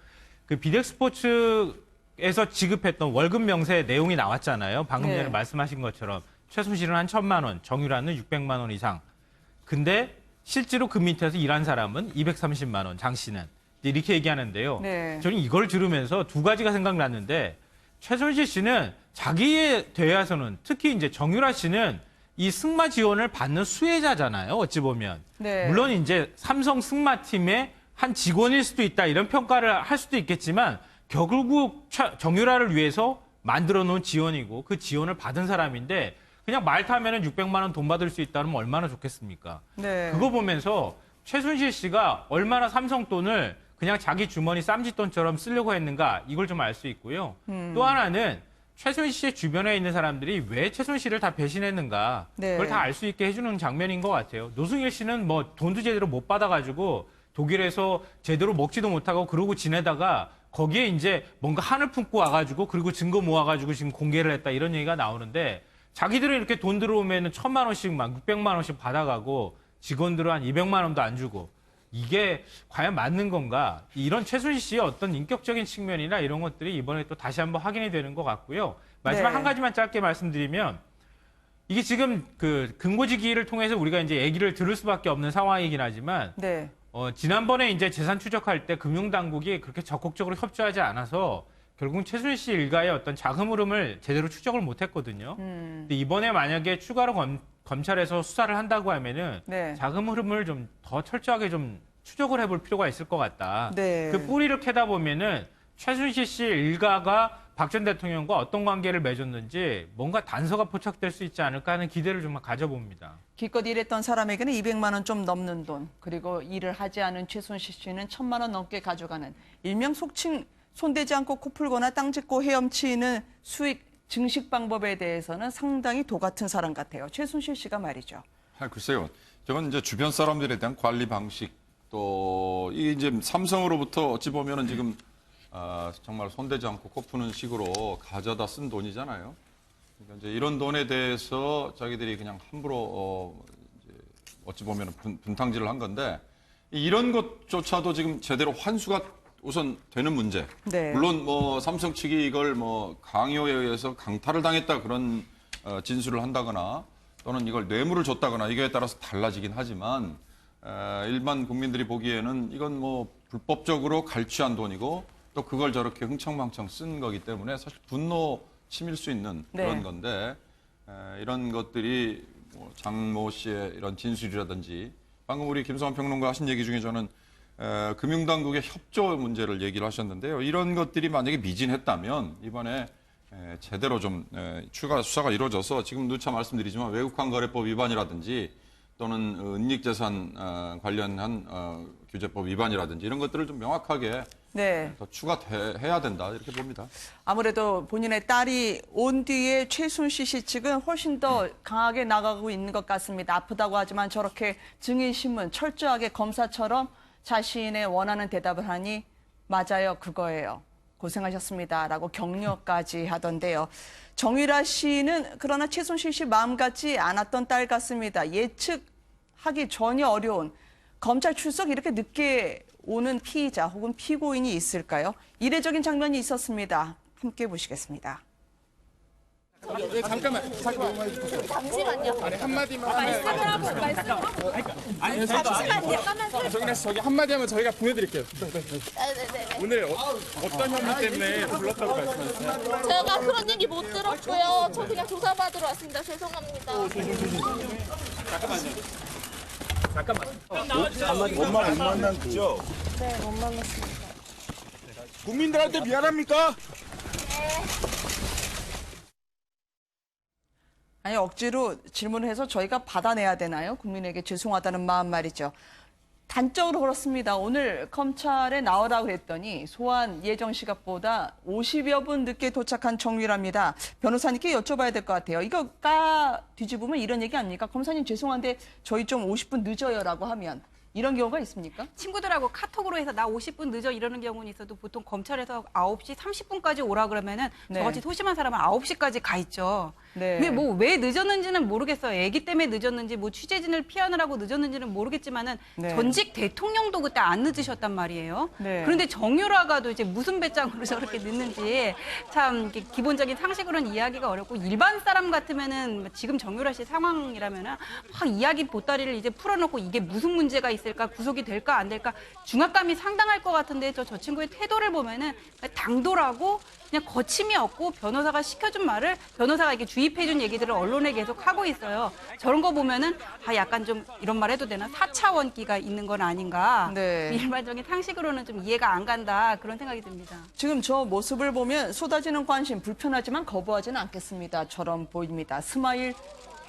그 비덱스포츠에서 지급했던 월급 명세 내용이 나왔잖아요. 방금 네. 전에 말씀하신 것처럼 최순실은 한 1,000만 원, 정유라는 600만 원 이상. 근데 실제로 그 밑에서 일한 사람은 230만 원, 장 씨는. 이렇게 얘기하는데요. 네. 저는 이걸 들으면서 두 가지가 생각났는데 최순실 씨는 자기에 대해서는 특히 이제 정유라 씨는 이 승마 지원을 받는 수혜자잖아요. 어찌 보면. 네. 물론 이제 삼성 승마팀의 한 직원일 수도 있다 이런 평가를 할 수도 있겠지만 결국 정유라를 위해서 만들어 놓은 지원이고 그 지원을 받은 사람인데 그냥 말 타면은 600만 원 돈 받을 수 있다면 얼마나 좋겠습니까? 네. 그거 보면서 최순실 씨가 얼마나 삼성 돈을 그냥 자기 주머니 쌈짓돈처럼 쓰려고 했는가 이걸 좀 알 수 있고요. 또 하나는 최순실 씨의 주변에 있는 사람들이 왜 최순실을 다 배신했는가 네. 그걸 다 알 수 있게 해주는 장면인 것 같아요. 노승일 씨는 뭐 돈도 제대로 못 받아가지고 독일에서 제대로 먹지도 못하고 그러고 지내다가 거기에 이제 뭔가 한을 품고 와가지고 그리고 증거 모아가지고 지금 공개를 했다 이런 얘기가 나오는데 자기들은 이렇게 돈 들어오면은 1,000만 원씩 막 600만 원씩 받아가고 직원들은 한 200만 원도 안 주고 이게 과연 맞는 건가? 이런 최순실 씨의 어떤 인격적인 측면이나 이런 것들이 이번에 또 다시 한번 확인이 되는 것 같고요. 마지막 네. 한 가지만 짧게 말씀드리면 이게 지금 그 근거지기를 통해서 우리가 이제 얘기를 들을 수밖에 없는 상황이긴 하지만 네. 지난번에 이제 재산 추적할 때 금융당국이 그렇게 적극적으로 협조하지 않아서 결국 최순실 씨 일가의 어떤 자금 흐름을 제대로 추적을 못했거든요. 근데 이번에 만약에 추가로 검찰에서 수사를 한다고 하면은 네. 자금 흐름을 좀 더 철저하게 좀 추적을 해볼 필요가 있을 것 같다. 네. 그 뿌리를 캐다 보면은 최순실 씨 일가가 박 전 대통령과 어떤 관계를 맺었는지 뭔가 단서가 포착될 수 있지 않을까 하는 기대를 좀 가져봅니다. 기껏 일했던 사람에게는 200만 원 좀 넘는 돈, 그리고 일을 하지 않은 최순실 씨는 1,000만 원 넘게 가져가는 일명 속칭 손대지 않고 코 풀거나 땅 짚고 헤엄치는 수익 증식 방법에 대해서는 상당히 도 같은 사람 같아요. 최순실 씨가 말이죠. 글쎄요. 저건 이제 주변 사람들에 대한 관리 방식 또 이 이제 삼성으로부터 어찌 보면은 지금 정말 손대지 않고 코 푸는 식으로 가져다 쓴 돈이잖아요. 그러니까 이제 이런 돈에 대해서 자기들이 그냥 함부로 이제 어찌 보면은 분탕질을 한 건데 이런 것조차도 지금 제대로 환수가 우선 되는 문제. 네. 물론 뭐 삼성 측이 이걸 뭐 강요에 의해서 강탈을 당했다 그런 진술을 한다거나 또는 이걸 뇌물을 줬다거나 이거에 따라서 달라지긴 하지만 일반 국민들이 보기에는 이건 뭐 불법적으로 갈취한 돈이고 또 그걸 저렇게 흥청망청 쓴 거기 때문에 사실 분노 치밀 수 있는 그런 네. 건데 이런 것들이 뭐 장모 씨의 이런 진술이라든지 방금 우리 김성환 평론가 하신 얘기 중에 저는 금융당국의 협조 문제를 얘기를 하셨는데요. 이런 것들이 만약에 미진했다면 이번에 제대로 좀 추가 수사가 이루어져서 지금 누차 말씀드리지만 외국환거래법 위반이라든지 또는 은닉재산 관련한 규제법 위반이라든지 이런 것들을 좀 명확하게 네. 더 추가해야 된다 이렇게 봅니다. 아무래도 본인의 딸이 온 뒤에 최순실 씨 측은 훨씬 더 강하게 나가고 있는 것 같습니다. 아프다고 하지만 저렇게 증인신문 철저하게 검사처럼 자신의 원하는 대답을 하니 맞아요, 그거예요. 고생하셨습니다라고 격려까지 하던데요. 정유라 씨는 그러나 최순실 씨 마음 같지 않았던 딸 같습니다. 예측하기 전혀 어려운 검찰 출석 이렇게 늦게 오는 피의자 혹은 피고인이 있을까요? 이례적인 장면이 있었습니다. 함께 보시겠습니다. 잠시만요. 아니 한마디만 잠시만요. 정인아 씨 저기 한마디 하면 저희가 보내드릴게요. 네네네. 오늘 어떤 혐의 때문에 불렀다고 말씀하셨어요? 제가 그런 얘기 못 들었고요. 저 그냥 조사받으러 왔습니다. 죄송합니다. 엄마 못 만났죠? 네, 못 만났습니다. 국민들한테 미안합니까? 아니 억지로 질문을 해서 저희가 받아내야 되나요? 국민에게 죄송하다는 마음 말이죠. 단적으로 그렇습니다. 오늘 검찰에 나오라고 했더니 소환 예정 시각보다 50여 분 늦게 도착한 정유라입니다. 변호사님께 여쭤봐야 될 것 같아요. 이거 뒤집으면 이런 얘기 아닙니까? 검사님 죄송한데 저희 좀 50분 늦어요라고 하면 이런 경우가 있습니까? 친구들하고 카톡으로 해서 나 50분 늦어 이러는 경우는 있어도 보통 검찰에서 9시 30분까지 오라 그러면은 네. 저같이 소심한 사람은 9시까지 가 있죠. 네. 근데 왜 늦었는지는 모르겠어요. 애기 때문에 늦었는지 뭐 취재진을 피하느라고 늦었는지는 모르겠지만은 네. 전직 대통령도 그때 안 늦으셨단 말이에요. 네. 그런데 정유라가도 이제 무슨 배짱으로 저렇게 늦는지 참 기본적인 상식으로는 이해하기가 어렵고 일반 사람 같으면은 지금 정유라 씨 상황이라면은 막 이야기 보따리를 이제 풀어놓고 이게 무슨 문제가 있을까 구속이 될까 안 될까 중압감이 상당할 것 같은데 저 친구의 태도를 보면은 당돌하고 그냥 거침이 없고 변호사가 시켜준 말을 변호사가 이렇게 주입해준 얘기들을 언론에 계속 하고 있어요. 저런 거 보면은 약간 좀 이런 말 해도 되나 4차원기가 있는 건 아닌가. 네. 일반적인 상식으로는 좀 이해가 안 간다 그런 생각이 듭니다. 지금 저 모습을 보면 쏟아지는 관심 불편하지만 거부하지는 않겠습니다처럼 보입니다. 스마일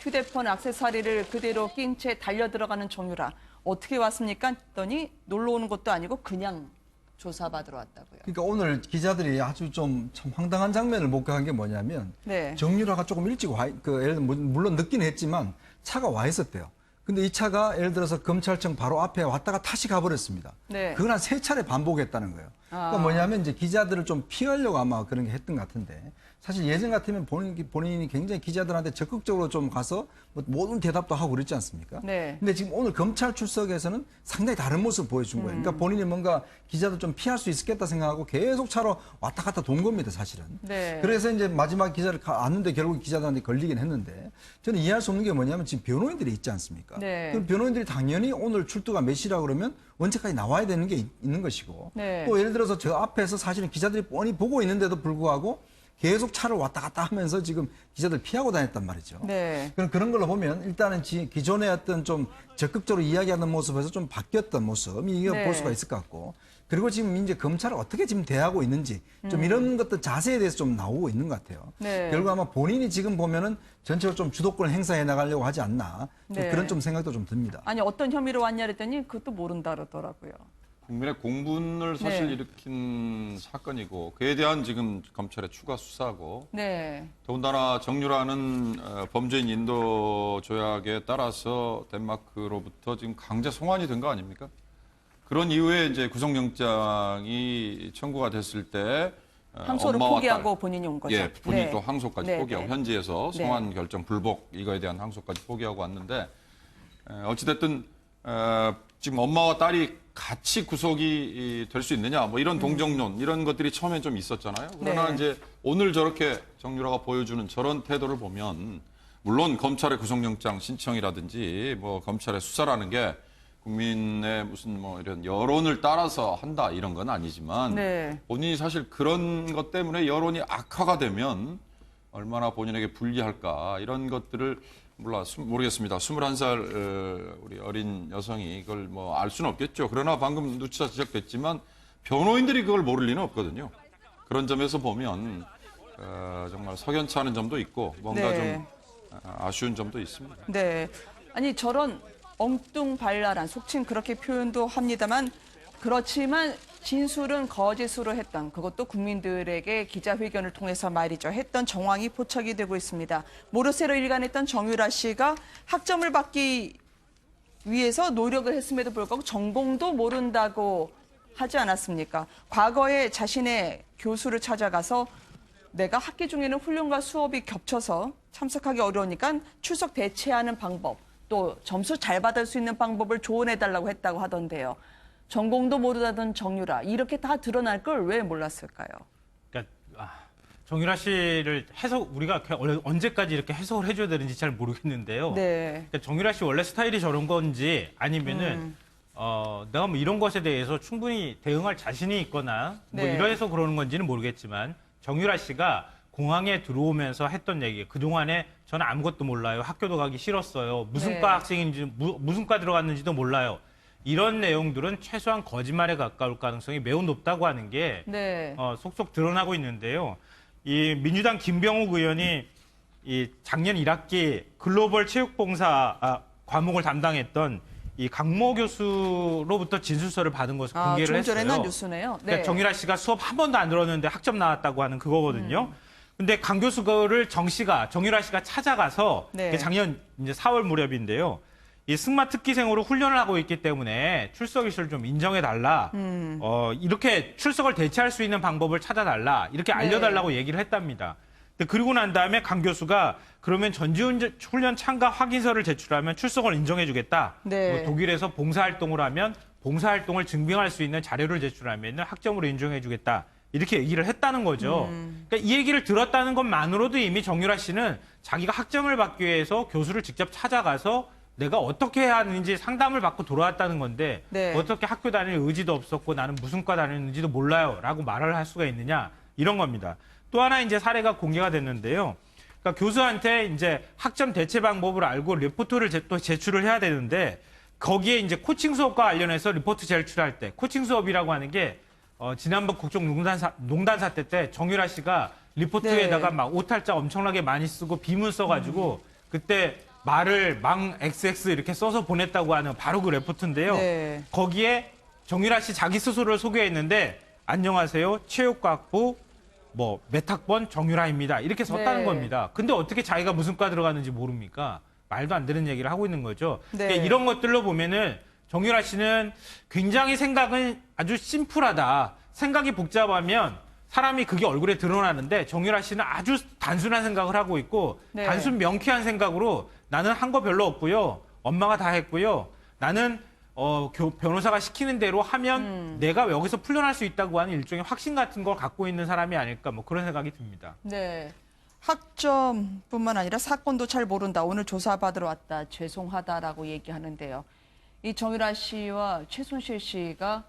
휴대폰 액세서리를 그대로 낀 채 달려 들어가는 정유라. 어떻게 왔습니까? 했더니 놀러 오는 것도 아니고 그냥 조사받으러 왔다고요. 그러니까 오늘 기자들이 아주 좀 참 황당한 장면을 목격한 게 뭐냐면 네. 정유라가 조금 일찍 물론 늦긴 했지만 차가 와 있었대요. 근데 이 차가 예를 들어서 검찰청 바로 앞에 왔다가 다시 가버렸습니다. 네. 그걸 한 3차례 반복했다는 거예요. 그러니까 뭐냐면 이제 기자들을 좀 피하려고 아마 그런 게 했던 것 같은데 사실 예전 같으면 본인이 굉장히 기자들한테 적극적으로 좀 가서 뭐 모든 대답도 하고 그랬지 않습니까? 네. 근데 지금 오늘 검찰 출석에서는 상당히 다른 모습을 보여준 거예요. 그러니까 본인이 뭔가 기자들 좀 피할 수 있겠다 생각하고 계속 차로 왔다 갔다 돈 겁니다, 사실은. 네. 그래서 이제 마지막 기자를 갔는데 결국 기자들한테 걸리긴 했는데 저는 이해할 수 없는 게 뭐냐면 지금 변호인들이 있지 않습니까? 네. 그럼 변호인들이 당연히 오늘 출두가 몇 시라 그러면 언제까지 나와야 되는 게 있는 것이고 네. 또 예를 들어서 저 앞에서 사실은 기자들이 뻔히 보고 있는데도 불구하고 계속 차를 왔다 갔다 하면서 지금 기자들 피하고 다녔단 말이죠. 네. 그런 걸로 보면 일단은 기존의 어떤 좀 적극적으로 이야기하는 모습에서 좀 바뀌었던 모습 이거 네. 볼 수가 있을 것 같고 그리고 지금 이제 검찰을 어떻게 지금 대하고 있는지 좀 이런 것들 자세에 대해서 좀 나오고 있는 것 같아요. 네. 결국 아마 본인이 지금 보면은 전체로 좀 주도권을 행사해 나가려고 하지 않나 좀 네. 그런 좀 생각도 좀 듭니다. 아니 어떤 혐의로 왔냐 그랬더니 그것도 모른다 그러더라고요. 국민의 공분을 사실 네. 일으킨 사건이고 그에 대한 지금 검찰의 추가 수사고 네. 더군다나 정유라는 범죄인 인도 조약에 따라서 덴마크로부터 지금 강제 송환이 된 거 아닙니까? 그런 이후에 이제 구속영장이 청구가 됐을 때 항소를 엄마와 포기하고 딸, 본인이 온 거죠. 예, 본인이 네. 또 항소까지 네, 포기하고 네. 현지에서 네. 송환 결정 불복 이거에 대한 항소까지 포기하고 왔는데 어찌됐든 지금 엄마와 딸이 같이 구속이 될 수 있느냐 뭐 이런 동정론 이런 것들이 처음엔 좀 있었잖아요. 그러나 네. 이제 오늘 저렇게 정유라가 보여주는 저런 태도를 보면 물론 검찰의 구속영장 신청이라든지 뭐 검찰의 수사라는 게 국민의 무슨 뭐 이런 여론을 따라서 한다 이런 건 아니지만 네. 본인이 사실 그런 것 때문에 여론이 악화가 되면 얼마나 본인에게 불리할까 이런 것들을 모르겠습니다. 21살 우리 어린 여성이 이걸 뭐 알 수는 없겠죠. 그러나 방금 누차 지적됐지만 변호인들이 그걸 모를 리는 없거든요. 그런 점에서 보면 정말 석연치 않은 점도 있고 뭔가 네. 좀 아쉬운 점도 있습니다. 네. 아니 저런 엉뚱발랄한 속칭 그렇게 표현도 합니다만 그렇지만 진술은 거짓으로 했던 그것도 국민들에게 기자회견을 통해서 말이죠. 했던 정황이 포착이 되고 있습니다. 모르쇠로 일관했던 정유라 씨가 학점을 받기 위해서 노력을 했음에도 불구하고 전공도 모른다고 하지 않았습니까? 과거에 자신의 교수를 찾아가서 내가 학기 중에는 훈련과 수업이 겹쳐서 참석하기 어려우니까 출석 대체하는 방법, 또 점수 잘 받을 수 있는 방법을 조언해달라고 했다고 하던데요. 전공도 모르다던 정유라, 이렇게 다 드러날 걸 왜 몰랐을까요? 그러니까 정유라 씨를 우리가 언제까지 이렇게 해석을 해줘야 되는지 잘 모르겠는데요. 네. 그러니까 정유라 씨 원래 스타일이 저런 건지 아니면은 내가 뭐 이런 것에 대해서 충분히 대응할 자신이 있거나 뭐 네. 이래서 그러는 건지는 모르겠지만 정유라 씨가 공항에 들어오면서 했던 얘기 그동안에 저는 아무것도 몰라요. 학교도 가기 싫었어요. 무슨 네. 과 학생인지 무슨 과 들어갔는지도 몰라요. 이런 내용들은 최소한 거짓말에 가까울 가능성이 매우 높다고 하는 게 네. 속속 드러나고 있는데요. 이 민주당 김병욱 의원이 이 작년 1학기 글로벌 체육봉사 과목을 담당했던 이 강모 교수로부터 진술서를 받은 것을 공개를 좀 전에 했어요. 난 뉴스네요. 네. 그러니까 정유라 씨가 수업 한 번도 안 들었는데 학점 나왔다고 하는 그거거든요. 근데 강 교수를 정유라 씨가 찾아가서 네. 이게 작년 이제 4월 무렵인데요. 이 승마 특기생으로 훈련을 하고 있기 때문에 출석 일수를 좀 인정해 달라. 이렇게 출석을 대체할 수 있는 방법을 찾아달라. 이렇게 알려달라고 얘기를 했답니다. 근데 그리고 난 다음에 강 교수가 그러면 전지훈련 참가 확인서를 제출하면 출석을 인정해 주겠다. 네. 독일에서 봉사활동을 하면 봉사활동을 증빙할 수 있는 자료를 제출하면 학점으로 인정해 주겠다. 이렇게 얘기를 했다는 거죠. 그러니까 이 얘기를 들었다는 것만으로도 이미 정유라 씨는 자기가 학점을 받기 위해서 교수를 직접 찾아가서 내가 어떻게 해야 하는지 상담을 받고 돌아왔다는 건데 네. 어떻게 학교 다닐 의지도 없었고 나는 무슨 과 다니는지도 몰라요 라고 말을 할 수가 있느냐 이런 겁니다. 또 하나 이제 사례가 공개가 됐는데요. 그러니까 교수한테 이제 학점 대체 방법을 알고 리포트를 또 제출을 해야 되는데 거기에 이제 코칭 수업과 관련해서 리포트 제출할 때 코칭 수업이라고 하는 게 지난번 국정농단 사태 때 정유라 씨가 리포트에다가 막 오탈자 엄청나게 많이 쓰고 비문 써가지고 그때 말을 망 XX 이렇게 써서 보냈다고 하는 바로 그 리포트인데요. 네. 거기에 정유라 씨 자기 스스로를 소개했는데 안녕하세요. 체육과학부 몇 학번 정유라입니다. 이렇게 썼다는 네. 겁니다. 근데 어떻게 자기가 무슨 과 들어가는지 모릅니까? 말도 안 되는 얘기를 하고 있는 거죠. 네. 그러니까 이런 것들로 보면은 정유라 씨는 굉장히 생각은 아주 심플하다. 생각이 복잡하면 사람이 그게 얼굴에 드러나는데 정유라 씨는 아주 단순한 생각을 하고 있고 네. 단순 명쾌한 생각으로 나는 한 거 별로 없고요. 엄마가 다 했고요. 나는 변호사가 시키는 대로 하면 내가 여기서 풀려날 수 있다고 하는 일종의 확신 같은 걸 갖고 있는 사람이 아닐까 그런 생각이 듭니다. 네. 학점뿐만 아니라 사건도 잘 모른다. 오늘 조사받으러 왔다. 죄송하다라고 얘기하는데요. 이 정유라 씨와 최순실 씨가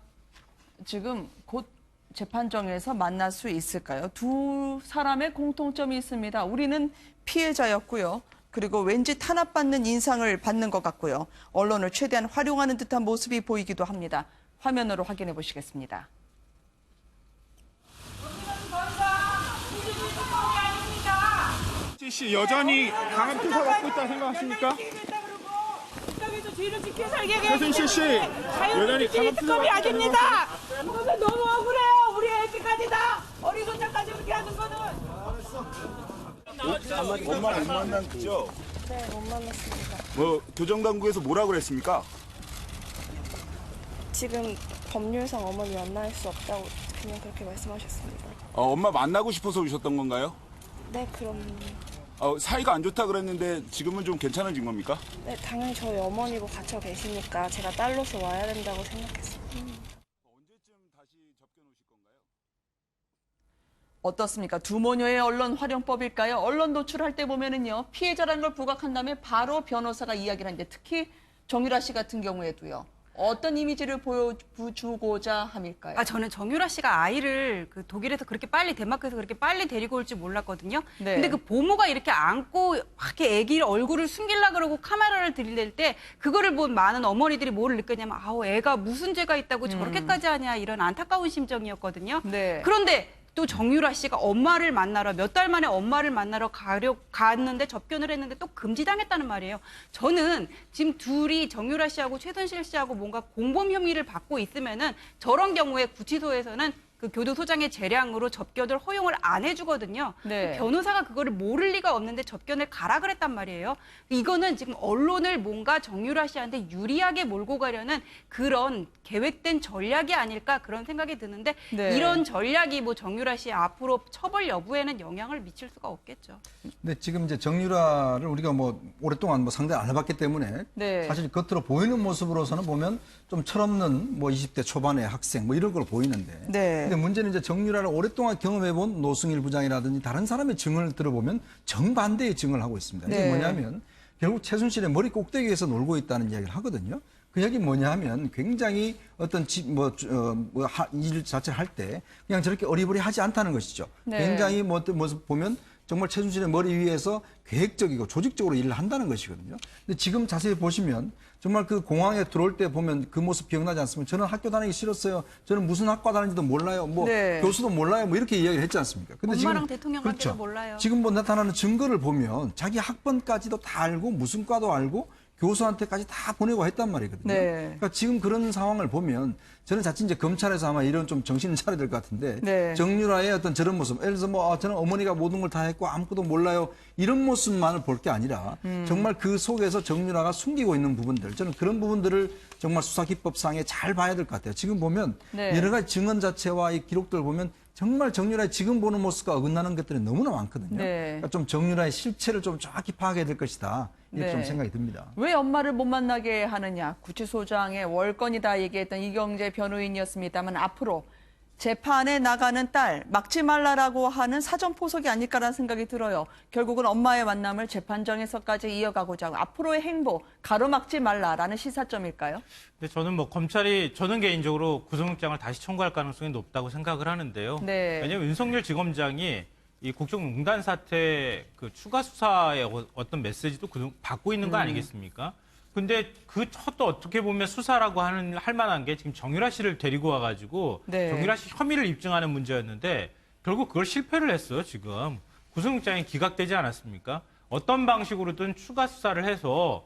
지금 곧 재판정에서 만날 수 있을까요? 두 사람의 공통점이 있습니다. 우리는 피해자였고요. 그리고 왠지 탄압받는 인상을 받는 것 같고요. 언론을 최대한 활용하는 듯한 모습이 보이기도 합니다. 화면으로 확인해 보시겠습니다. 씨 여전히 강한 표사 갖고 있다 생각하십니까? 최순실 씨 여전히 강한 표사 특검이 아닙니다. 그것은 너무 억울해요. 우리 애들까지 다 어리손자까지 그렇게 하는 거는. 엄마를 못 만났죠? 네, 못 만났습니다. 교정당국에서 뭐라고 그랬습니까? 지금 법률상 어머니 만날 수 없다고 그냥 그렇게 말씀하셨습니다. 엄마 만나고 싶어서 오셨던 건가요? 네, 그럼. 사이가 안 좋다 그랬는데 지금은 좀 괜찮아진 겁니까? 네, 당연히 저희 어머니도 갇혀 계시니까 제가 딸로서 와야 된다고 생각했어요. 언제쯤 다시 접견오실 건가요? 어떻습니까? 두 모녀의 언론 활용법일까요? 언론 노출할 때 보면은요, 피해자라는 걸 부각한 다음에 바로 변호사가 이야기를 하는데 특히 정유라 씨 같은 경우에도요. 어떤 이미지를 보여주고자 함일까요? 저는 정유라 씨가 아이를 그 독일에서 그렇게 빨리 덴마크에서 그렇게 빨리 데리고 올지 몰랐거든요. 네. 근데 그 보모가 이렇게 안고 막 이렇게 아기 얼굴을 숨기려고 그러고 카메라를 들이댈 때 그거를 본 많은 어머니들이 뭐를 느꼈냐면 아우 애가 무슨 죄가 있다고 저렇게까지 하냐 이런 안타까운 심정이었거든요. 네. 그런데 또 정유라 씨가 엄마를 만나러 몇 달 만에 엄마를 만나러 갔는데 접견을 했는데 또 금지당했다는 말이에요. 저는 지금 둘이 정유라 씨하고 최순실 씨하고 뭔가 공범 혐의를 받고 있으면은 저런 경우에 구치소에서는 그 교도소장의 재량으로 접견을 허용을 안 해주거든요. 네. 변호사가 그거를 모를 리가 없는데 접견을 가라 그랬단 말이에요. 이거는 지금 언론을 뭔가 정유라 씨한테 유리하게 몰고 가려는 그런 계획된 전략이 아닐까 그런 생각이 드는데 네. 이런 전략이 뭐 정유라 씨 앞으로 처벌 여부에는 영향을 미칠 수가 없겠죠. 근데 지금 이제 정유라를 우리가 오랫동안 상대를 안 해봤기 때문에 네. 사실 겉으로 보이는 모습으로서는 보면 좀 철없는 20대 초반의 학생 이런 걸 보이는데. 네. 근데 문제는 이제 정유라를 오랫동안 경험해본 노승일 부장이라든지 다른 사람의 증언을 들어보면 정반대의 증언을 하고 있습니다. 이게 네. 뭐냐면 결국 최순실의 머리 꼭대기에서 놀고 있다는 이야기를 하거든요. 그 얘기 뭐냐 하면 굉장히 어떤 일 자체를 할 때 그냥 저렇게 어리버리하지 않다는 것이죠. 네. 굉장히 모습 보면 정말 최순실의 머리 위에서 계획적이고 조직적으로 일을 한다는 것이거든요. 근데 지금 자세히 보시면 정말 그 공항에 들어올 때 보면 그 모습 기억나지 않습니까? 저는 학교 다니기 싫었어요. 저는 무슨 학과 다니는지도 몰라요. 뭐 네. 교수도 몰라요. 뭐 이렇게 이야기를 했지 않습니까? 근데 엄마랑 지금 대통령 관계도 몰라요. 지금 뭐 나타나는 증거를 보면 자기 학번까지도 다 알고 무슨 과도 알고 교수한테까지 다 보내고 했단 말이거든요. 네. 그러니까 지금 그런 상황을 보면 저는 자칫 이제 검찰에서 아마 이런 좀 정신을 차려야 될 것 같은데 네. 정유라의 어떤 저런 모습, 예를 들어서 뭐 저는 어머니가 모든 걸 다 했고 아무것도 몰라요 이런 모습만을 볼 게 아니라 정말 그 속에서 정유라가 숨기고 있는 부분들 저는 그런 부분들을 정말 수사기법상에 잘 봐야 될 것 같아요. 지금 보면 네. 여러 가지 증언 자체와 이 기록들 보면 정말 정유라의 지금 보는 모습과 어긋나는 것들이 너무나 많거든요. 네. 그러니까 좀 정유라의 실체를 좀 정확히 파악해야 될 것이다. 이렇게 네. 좀 생각이 듭니다. 왜 엄마를 못 만나게 하느냐. 구치소장의 월권이다 얘기했던 이경재 변호인이었습니다만 앞으로 재판에 나가는 딸 막지 말라라고 하는 사전 포석이 아닐까라는 생각이 들어요. 결국은 엄마의 만남을 재판정에서까지 이어가고자 하고 앞으로의 행보 가로막지 말라라는 시사점일까요? 근데 저는 뭐 저는 개인적으로 구속영장을 다시 청구할 가능성이 높다고 생각을 하는데요. 네. 왜냐하면 윤석열 지검장이 이 국정농단 사태 그 추가 수사의 어떤 메시지도 받고 있는 거 아니겠습니까? 근데 그것도 어떻게 보면 수사라고 할 만한 게 지금 정유라 씨를 데리고 와가지고 네. 정유라 씨 혐의를 입증하는 문제였는데 결국 그걸 실패를 했어요, 지금. 구속영장이 기각되지 않았습니까? 어떤 방식으로든 추가 수사를 해서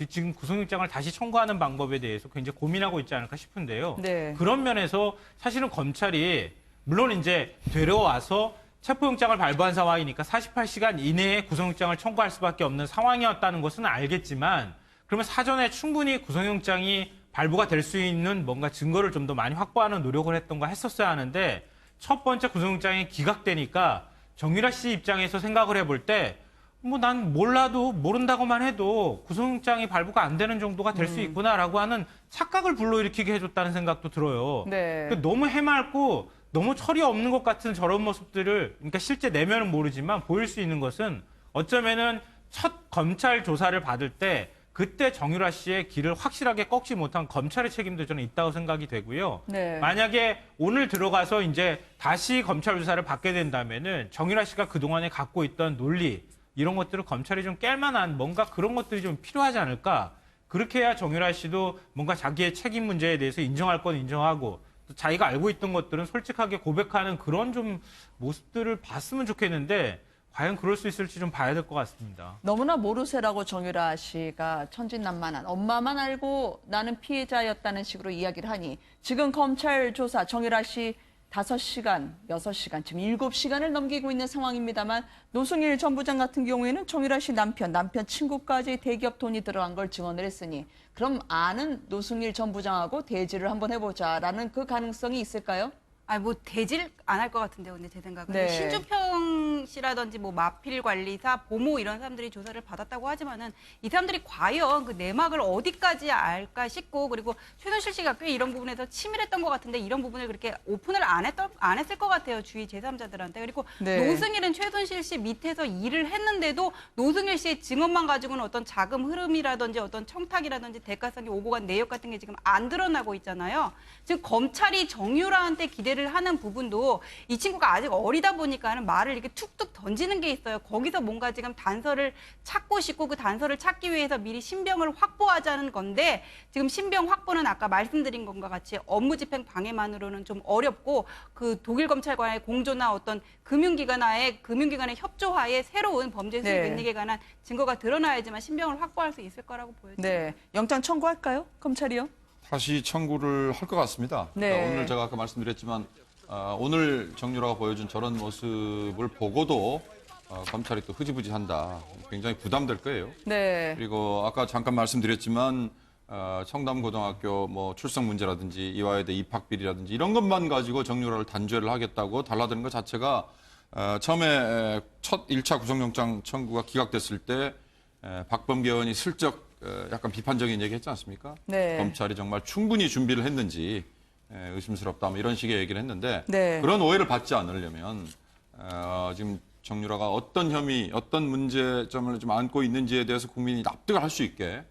지금 구속영장을 다시 청구하는 방법에 대해서 굉장히 고민하고 있지 않을까 싶은데요. 네. 그런 면에서 사실은 검찰이 물론 이제 데려와서 체포영장을 발부한 상황이니까 48시간 이내에 구속영장을 청구할 수밖에 없는 상황이었다는 것은 알겠지만 그러면 사전에 충분히 구속영장이 발부가 될 수 있는 뭔가 증거를 좀 더 많이 확보하는 노력을 했었어야 하는데 첫 번째 구속영장이 기각되니까 정유라 씨 입장에서 생각을 해볼 때 뭐 난 모른다고만 해도 구속영장이 발부가 안 되는 정도가 될 수 있구나라고 하는 착각을 불러일으키게 해줬다는 생각도 들어요. 네. 너무 해맑고 너무 철이 없는 것 같은 저런 모습들을 그러니까 실제 내면은 모르지만 보일 수 있는 것은 어쩌면은 첫 검찰 조사를 받을 때 그때 정유라 씨의 길을 확실하게 꺾지 못한 검찰의 책임도 저는 있다고 생각이 되고요. 네. 만약에 오늘 들어가서 이제 다시 검찰 조사를 받게 된다면은 정유라 씨가 그동안에 갖고 있던 논리 이런 것들을 검찰이 좀 깰 만한 뭔가 그런 것들이 좀 필요하지 않을까. 그렇게 해야 정유라 씨도 뭔가 자기의 책임 문제에 대해서 인정할 건 인정하고 또 자기가 알고 있던 것들은 솔직하게 고백하는 그런 좀 모습들을 봤으면 좋겠는데 과연 그럴 수 있을지 좀 봐야 될 것 같습니다. 너무나 모르쇠라고 정유라 씨가 천진난만한 엄마만 알고 나는 피해자였다는 식으로 이야기를 하니 지금 검찰 조사 정유라 씨 5시간, 6시간, 지금 7시간을 넘기고 있는 상황입니다만 노승일 전 부장 같은 경우에는 정유라 씨 남편 친구까지 대기업 돈이 들어간 걸 증언을 했으니 그럼 아는 노승일 전 부장하고 대지를 한번 해보자라는 그 가능성이 있을까요? 뭐 대질 안 할 것 같은데요, 근데 제 생각은. 네. 신주평 씨라든지 뭐 마필 관리사, 보모 이런 사람들이 조사를 받았다고 하지만은 이 사람들이 과연 그 내막을 어디까지 알까 싶고 그리고 최순실 씨가 꽤 이런 부분에서 치밀했던 것 같은데 이런 부분을 그렇게 오픈을 안 했을 것 같아요, 주위 제3자들한테. 그리고 네. 노승일은 최순실 씨 밑에서 일을 했는데도 노승일 씨의 증언만 가지고는 어떤 자금 흐름이라든지 어떤 청탁이라든지 대가성이 오고 간 내역 같은 게 지금 안 드러나고 있잖아요. 지금 검찰이 정유라한테 기대를 하는 부분도 이 친구가 아직 어리다 보니까는 말을 이렇게 툭툭 던지는 게 있어요. 거기서 뭔가 지금 단서를 찾고 싶고 그 단서를 찾기 위해서 미리 신병을 확보하자는 건데 지금 신병 확보는 아까 말씀드린 것과 같이 업무집행 방해만으로는 좀 어렵고 그 독일 검찰과의 공조나 어떤 금융기관의 협조하에 새로운 범죄 수익 네. 은닉에 관한 증거가 드러나야지만 신병을 확보할 수 있을 거라고 보여집니다. 네, 영장 청구할까요? 검찰이요? 다시 청구를 할 것 같습니다. 네. 그러니까 오늘 제가 아까 말씀드렸지만 오늘 정유라가 보여준 저런 모습을 보고도 검찰이 또 흐지부지한다. 굉장히 부담될 거예요. 네. 그리고 아까 잠깐 말씀드렸지만 청담고등학교 뭐 출석 문제라든지 이화여대 입학비리라든지 이런 것만 가지고 정유라를 단죄를 하겠다고 달라드는 것 자체가 처음에 첫 1차 구속영장 청구가 기각됐을 때 박범계 의원이 슬쩍 약간 비판적인 얘기 했지 않습니까? 네. 검찰이 정말 충분히 준비를 했는지 의심스럽다 뭐 이런 식의 얘기를 했는데 네. 그런 오해를 받지 않으려면 지금 정유라가 어떤 혐의, 어떤 문제점을 좀 안고 있는지에 대해서 국민이 납득을 할 수 있게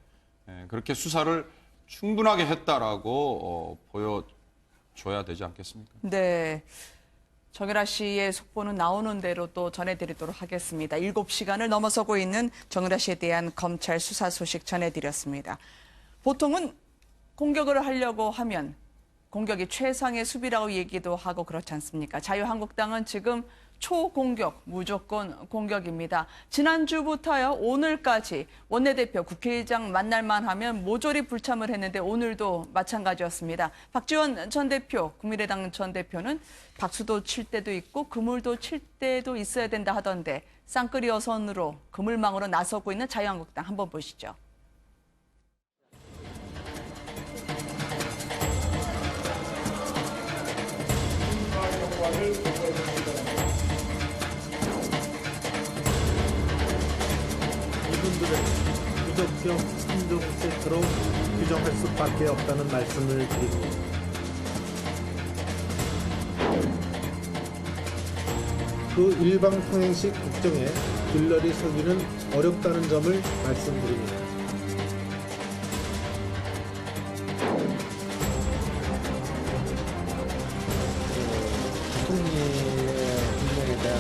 그렇게 수사를 충분하게 했다라고 보여줘야 되지 않겠습니까? 네. 정유라 씨의 속보는 나오는 대로 또 전해드리도록 하겠습니다. 7시간을 넘어서고 있는 정유라 씨에 대한 검찰 수사 소식 전해드렸습니다. 보통은 공격을 하려고 하면 공격이 최상의 수비라고 얘기도 하고 그렇지 않습니까? 자유한국당은 지금 초공격, 무조건 공격입니다. 지난주부터요, 오늘까지 원내대표, 국회의장 만날만 하면 모조리 불참을 했는데 오늘도 마찬가지였습니다. 박지원 전 대표, 국민의당 전 대표는 박수도 칠 때도 있고 그물도 칠 때도 있어야 된다 하던데 쌍끌이 어선으로 그물망으로 나서고 있는 자유한국당 한번 보시죠. 이분들은 부적격 3종 세트로 규정할 수밖에 없다는 말씀을 드립니다. 그 일방통행식 국정에 균열이 서기는 어렵다는 점을 말씀드립니다. 총리의 분명에 대한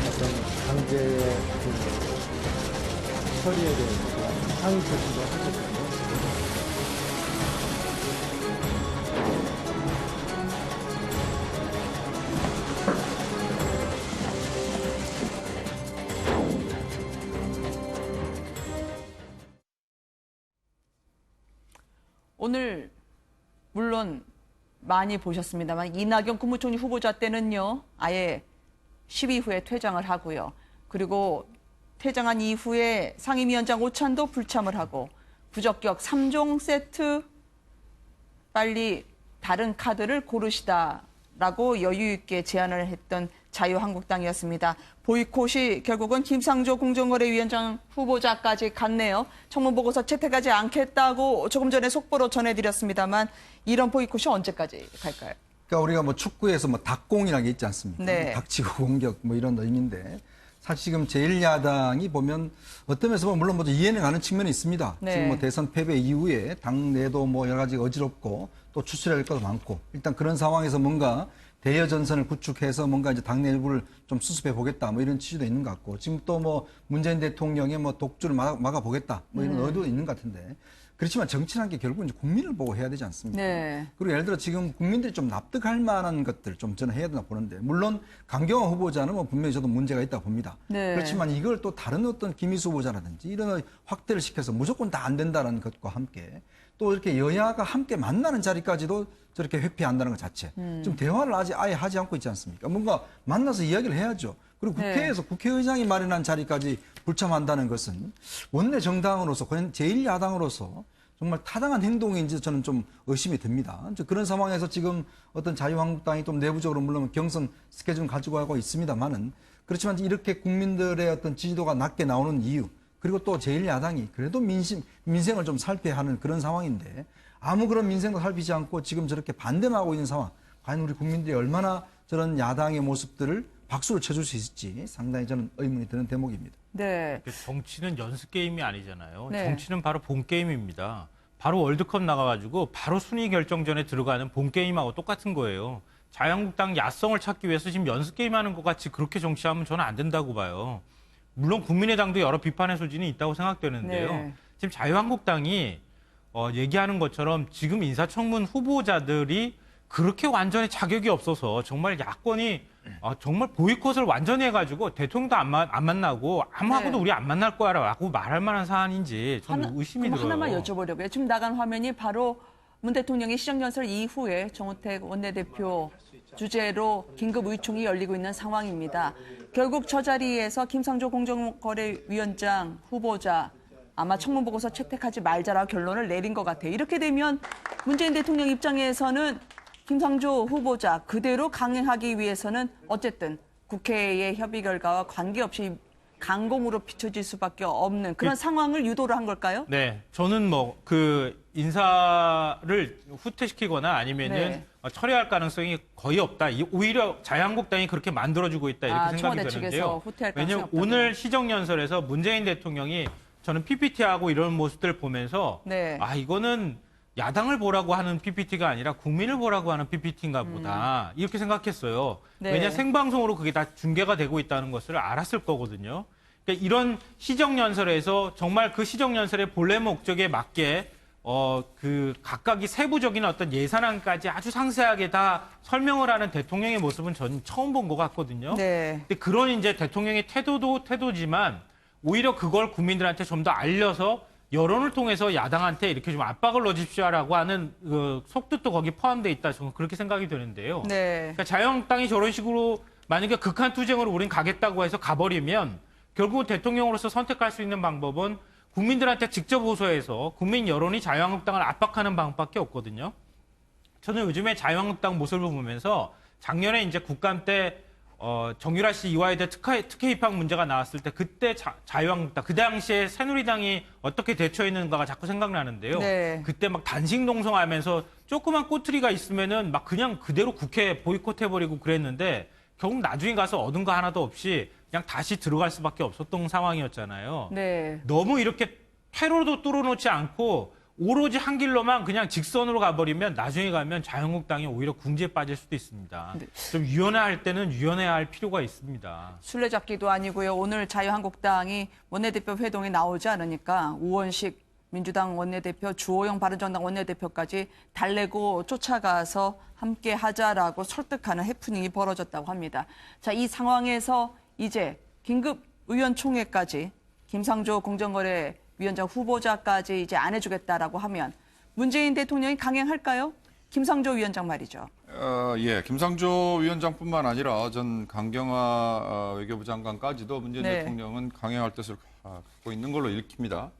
어떤 강제 처리에 대해서 항의 조치도 하셨고요. 오늘 물론 많이 보셨습니다만 이낙연 국무총리 후보자 때는요, 아예 10위 후에 퇴장을 하고요. 그리고 퇴장한 이후에 상임위원장 오찬도 불참을 하고 부적격 3종 세트 빨리 다른 카드를 고르시다라고 여유 있게 제안을 했던 자유한국당이었습니다. 보이콧이 결국은 김상조 공정거래위원장 후보자까지 갔네요. 청문보고서 채택하지 않겠다고 조금 전에 속보로 전해드렸습니다만 이런 보이콧이 언제까지 갈까요? 그러니까 우리가 뭐 축구에서 뭐 닭공이라는 게 있지 않습니까? 네. 닥치고 공격 뭐 이런 의미인데 사실 지금 제1야당이 보면 어떤 면에서 보면 물론 뭐 이해는 가는 측면이 있습니다. 네. 지금 뭐 대선 패배 이후에 당내도 뭐 여러 가지 어지럽고 또 추스려야 할 것도 많고 일단 그런 상황에서 뭔가 대여 전선을 구축해서 뭔가 이제 당내 일부를 좀 수습해 보겠다 뭐 이런 취지도 있는 것 같고 지금 또 뭐 문재인 대통령의 뭐 독주를 막아 보겠다 뭐 이런 의도도 있는 것 같은데 그렇지만 정치라는 게 결국은 이제 국민을 보고 해야 되지 않습니까? 네. 그리고 예를 들어 지금 국민들이 좀 납득할 만한 것들 좀 저는 해야 된다 보는데 물론 강경화 후보자는 뭐 분명히 저도 문제가 있다고 봅니다. 네. 그렇지만 이걸 또 다른 어떤 김희수 후보자라든지 이런 확대를 시켜서 무조건 다 안 된다는 것과 함께 또 이렇게 여야가 함께 만나는 자리까지도 저렇게 회피한다는 것 자체. 좀 대화를 아예 하지 않고 있지 않습니까? 뭔가 만나서 이야기를 해야죠. 그리고 국회에서 네. 국회의장이 마련한 자리까지 불참한다는 것은 원내 정당으로서 제1야당으로서 정말 타당한 행동인지 저는 좀 의심이 듭니다. 그런 상황에서 지금 어떤 자유한국당이 좀 내부적으로 물론 경선 스케줄을 가지고 하고 있습니다만은 그렇지만 이렇게 국민들의 어떤 지지도가 낮게 나오는 이유 그리고 또 제1야당이 그래도 민생을 좀 살펴야 하는 그런 상황인데 아무 그런 민생도 살피지 않고 지금 저렇게 반대만 하고 있는 상황 과연 우리 국민들이 얼마나 저런 야당의 모습들을 박수를 쳐줄 수 있을지 상당히 저는 의문이 드는 대목입니다. 네. 정치는 연습 게임이 아니잖아요. 네. 정치는 바로 본 게임입니다. 바로 월드컵 나가가지고 바로 순위 결정전에 들어가는 본 게임하고 똑같은 거예요. 자유한국당 야성을 찾기 위해서 지금 연습 게임하는 것 같이 그렇게 정치하면 저는 안 된다고 봐요. 물론 국민의당도 여러 비판의 소진이 있다고 생각되는데요. 네. 지금 자유한국당이 얘기하는 것처럼 지금 인사청문 후보자들이 그렇게 완전히 자격이 없어서 정말 야권이 정말 보이콧을 완전히 해가지고 대통령도 안 만나고 아무하고도 네. 우리 안 만날 거야라고 말할 만한 사안인지 저는 의심이 들어요. 하나만 여쭤보려고요. 지금 나간 화면이 바로 문 대통령의 시정연설 이후에 정우택 원내대표 주재로 긴급 의총이 열리고 있는 상황입니다. 결국 저 자리에서 김상조 공정거래위원장 후보자 아마 청문보고서 채택하지 말자라고 결론을 내린 것 같아요. 이렇게 되면 문재인 대통령 입장에서는 김상조 후보자 그대로 강행하기 위해서는 어쨌든 국회의 협의 결과와 관계없이 강공으로 비춰질 수밖에 없는 그런 상황을 유도를 한 걸까요? 네, 저는 뭐 그 인사를 후퇴시키거나 아니면은 철회할 가능성이 거의 없다. 오히려 자유한국당이 그렇게 만들어주고 있다 이렇게 생각이 드는데요. 왜냐하면 오늘 시정연설에서 문재인 대통령이 저는 PPT하고 이런 모습들을 보면서 네. 이거는 야당을 보라고 하는 PPT가 아니라 국민을 보라고 하는 PPT인가 보다 이렇게 생각했어요. 네. 왜냐 생방송으로 그게 다 중계가 되고 있다는 것을 알았을 거거든요. 그러니까 이런 시정연설에서 정말 그 시정연설의 본래 목적에 맞게 그 각각이 세부적인 어떤 예산안까지 아주 상세하게 다 설명을 하는 대통령의 모습은 저는 처음 본 것 같거든요. 네. 근데 그런 이제 대통령의 태도도 태도지만 오히려 그걸 국민들한테 좀 더 알려서 여론을 통해서 야당한테 이렇게 좀 압박을 넣어주십시오라고 하는 그 속뜻도 거기 포함되어 있다. 저는 그렇게 생각이 되는데요. 네. 그러니까 자유한국당이 저런 식으로 만약에 극한 투쟁으로 우린 가겠다고 해서 가버리면 결국 대통령으로서 선택할 수 있는 방법은 국민들한테 직접 호소해서 국민 여론이 자유한국당을 압박하는 방법밖에 없거든요. 저는 요즘에 자유한국당 모습을 보면서 작년에 이제 국감 때 정유라 씨 이화여대 특혜 입학 문제가 나왔을 때 그때 자유한국당 그 당시에 새누리당이 어떻게 대처했는가가 자꾸 생각나는데요. 네. 그때 막 단식 농성하면서 조그만 꼬투리가 있으면은 막 그냥 그대로 국회 보이콧해버리고 그랬는데 결국 나중에 가서 얻은 거 하나도 없이 그냥 다시 들어갈 수밖에 없었던 상황이었잖아요. 네. 너무 이렇게 퇴로도 뚫어놓지 않고 오로지 한 길로만 그냥 직선으로 가버리면 나중에 가면 자유한국당이 오히려 궁지에 빠질 수도 있습니다. 네. 좀 유연할 때는 유연해야 할 필요가 있습니다. 술래잡기도 아니고요. 오늘 자유한국당이 원내대표 회동에 나오지 않으니까 우원식 민주당 원내대표, 주호영 바른정당 원내대표까지 달래고 쫓아가서 함께 하자라고 설득하는 해프닝이 벌어졌다고 합니다. 자, 이 상황에서 이제 긴급 의원총회까지 김상조 공정거래위원장 후보자까지 이제 안 해주겠다라고 하면 문재인 대통령이 강행할까요? 김상조 위원장 말이죠. 예, 김상조 위원장뿐만 아니라 전 강경화 외교부 장관까지도 문재인 네. 대통령은 강행할 뜻을 갖고 있는 걸로 읽힙니다.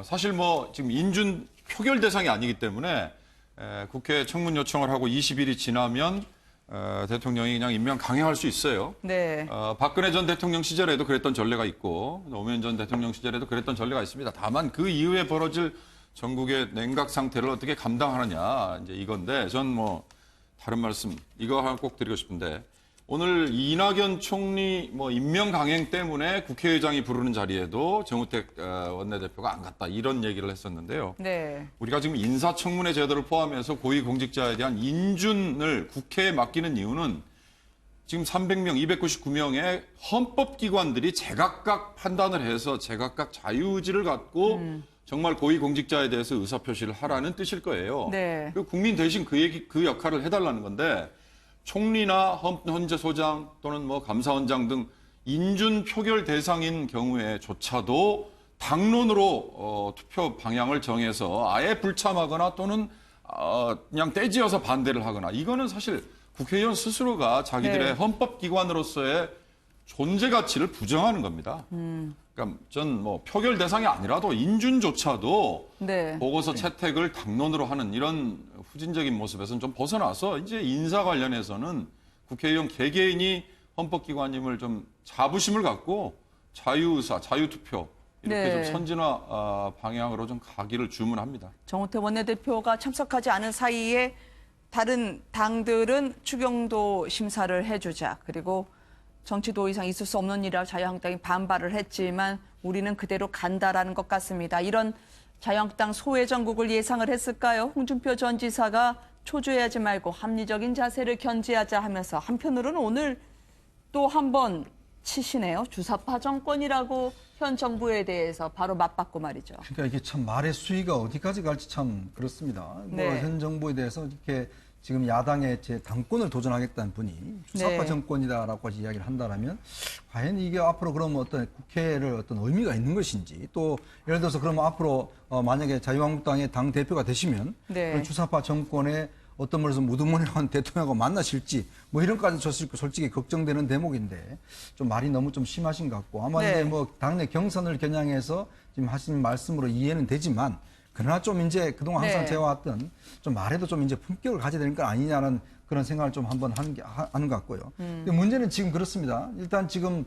사실 뭐 지금 인준 표결 대상이 아니기 때문에 국회 청문 요청을 하고 20일이 지나면 대통령이 그냥 임명 강행할 수 있어요. 네. 박근혜 전 대통령 시절에도 그랬던 전례가 있고 노무현 전 대통령 시절에도 그랬던 전례가 있습니다. 다만 그 이후에 벌어질 전국의 냉각 상태를 어떻게 감당하느냐 이제 이건데 전 뭐 다른 말씀 이거 하나 꼭 드리고 싶은데 오늘 이낙연 총리 뭐 임명 강행 때문에 국회의장이 부르는 자리에도 정우택 원내대표가 안 갔다 이런 얘기를 했었는데요. 네. 우리가 지금 인사청문회 제도를 포함해서 고위공직자에 대한 인준을 국회에 맡기는 이유는 지금 300명, 299명의 헌법기관들이 제각각 판단을 해서 제각각 자유의지를 갖고 정말 고위공직자에 대해서 의사표시를 하라는 뜻일 거예요. 네. 그리고 국민 대신 그 역할을 해달라는 건데 총리나 헌재소장 또는 뭐 감사원장 등 인준 표결 대상인 경우에조차도 당론으로 투표 방향을 정해서 아예 불참하거나 또는 그냥 떼지어서 반대를 하거나 이거는 사실 국회의원 스스로가 자기들의 네. 헌법기관으로서의 존재 가치를 부정하는 겁니다. 그러니까 전 뭐 표결 대상이 아니라도 인준조차도 네. 보고서 채택을 당론으로 하는 이런 후진적인 모습에서는 좀 벗어나서 이제 인사 관련해서는 국회의원 개개인이 헌법기관임을 좀 자부심을 갖고 자유의사, 자유투표 이렇게 네. 좀 선진화 방향으로 좀 가기를 주문합니다. 정우택 원내대표가 참석하지 않은 사이에 다른 당들은 추경도 심사를 해주자. 그리고 정치도 이상 있을 수 없는 일이라 자유한국당이 반발을 했지만 우리는 그대로 간다라는 것 같습니다. 이런 자유한국당 소외전국을 예상을 했을까요? 홍준표 전 지사가 초조해하지 말고 합리적인 자세를 견지하자 하면서 한편으로는 오늘 또 한 번 치시네요. 주사파 정권이라고 현 정부에 대해서 바로 맞받고 말이죠. 그러니까 이게 참 말의 수위가 어디까지 갈지 참 그렇습니다. 네. 뭐 현 정부에 대해서 이렇게 지금 야당의 제 당권을 도전하겠다는 분이 주사파 네. 정권이다라고 이야기를 한다라면 과연 이게 앞으로 그러면 어떤 국회를 어떤 의미가 있는 것인지 또 예를 들어서 그러면 앞으로 만약에 자유한국당의 당 대표가 되시면 네. 그런 주사파 정권의 어떤 면에서 무드무늬한 대통령하고 만나실지 뭐 이런까지 솔직히 걱정되는 대목인데 좀 말이 너무 좀 심하신 것 같고 아마 네. 이제 뭐 당내 경선을 겨냥해서 지금 하신 말씀으로 이해는 되지만 그러나 좀 이제 그동안 항상 네. 제가 왔던 좀 말에도 좀 이제 품격을 가져야 되는 건 아니냐는 그런 생각을 좀 한번 하는 것 같고요. 근데 문제는 지금 그렇습니다. 일단 지금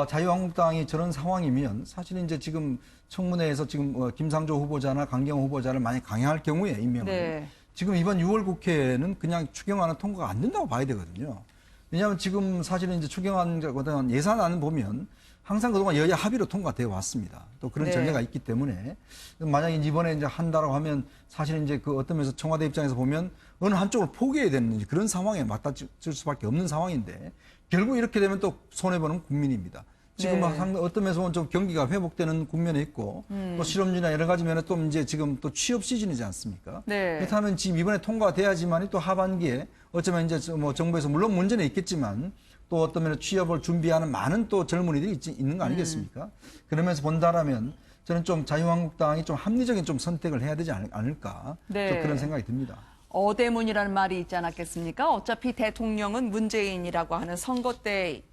자유한국당이 저런 상황이면 사실 이제 지금 청문회에서 지금 김상조 후보자나 강경화 후보자를 만약 강행할 경우에 임명을 네. 지금 이번 6월 국회는 그냥 추경안은 통과가 안 된다고 봐야 되거든요. 왜냐하면 지금 사실은 이제 추경안 예산안을 보면 항상 그동안 여야 합의로 통과되어 왔습니다. 또 그런 네. 전례가 있기 때문에 만약에 이번에 이제 한다라고 하면 사실은 이제 그 어떤 면에서 청와대 입장에서 보면 어느 한쪽을 포기해야 되는 그런 상황에 맞닥칠 수밖에 없는 상황인데 결국 이렇게 되면 또 손해보는 국민입니다. 지금 네. 어떤 면에서 보면 좀 경기가 회복되는 국면에 있고 또 실업률이나 여러 가지 면에 또 이제 지금 또 취업 시즌이지 않습니까? 네. 그렇다면 지금 이번에 통과돼야지만이 또 하반기에 어쩌면 이제 뭐 정부에서 물론 문제는 있겠지만 또 어떤 면에 취업을 준비하는 많은 또 젊은이들이 있는 거 아니겠습니까? 그러면서 본다라면 저는 좀 자유한국당이 좀 합리적인 좀 선택을 해야 되지 않을까 네. 좀 그런 생각이 듭니다. 어대문이라는 말이 있지 않았겠습니까? 어차피 대통령은 문재인이라고 하는 선거 때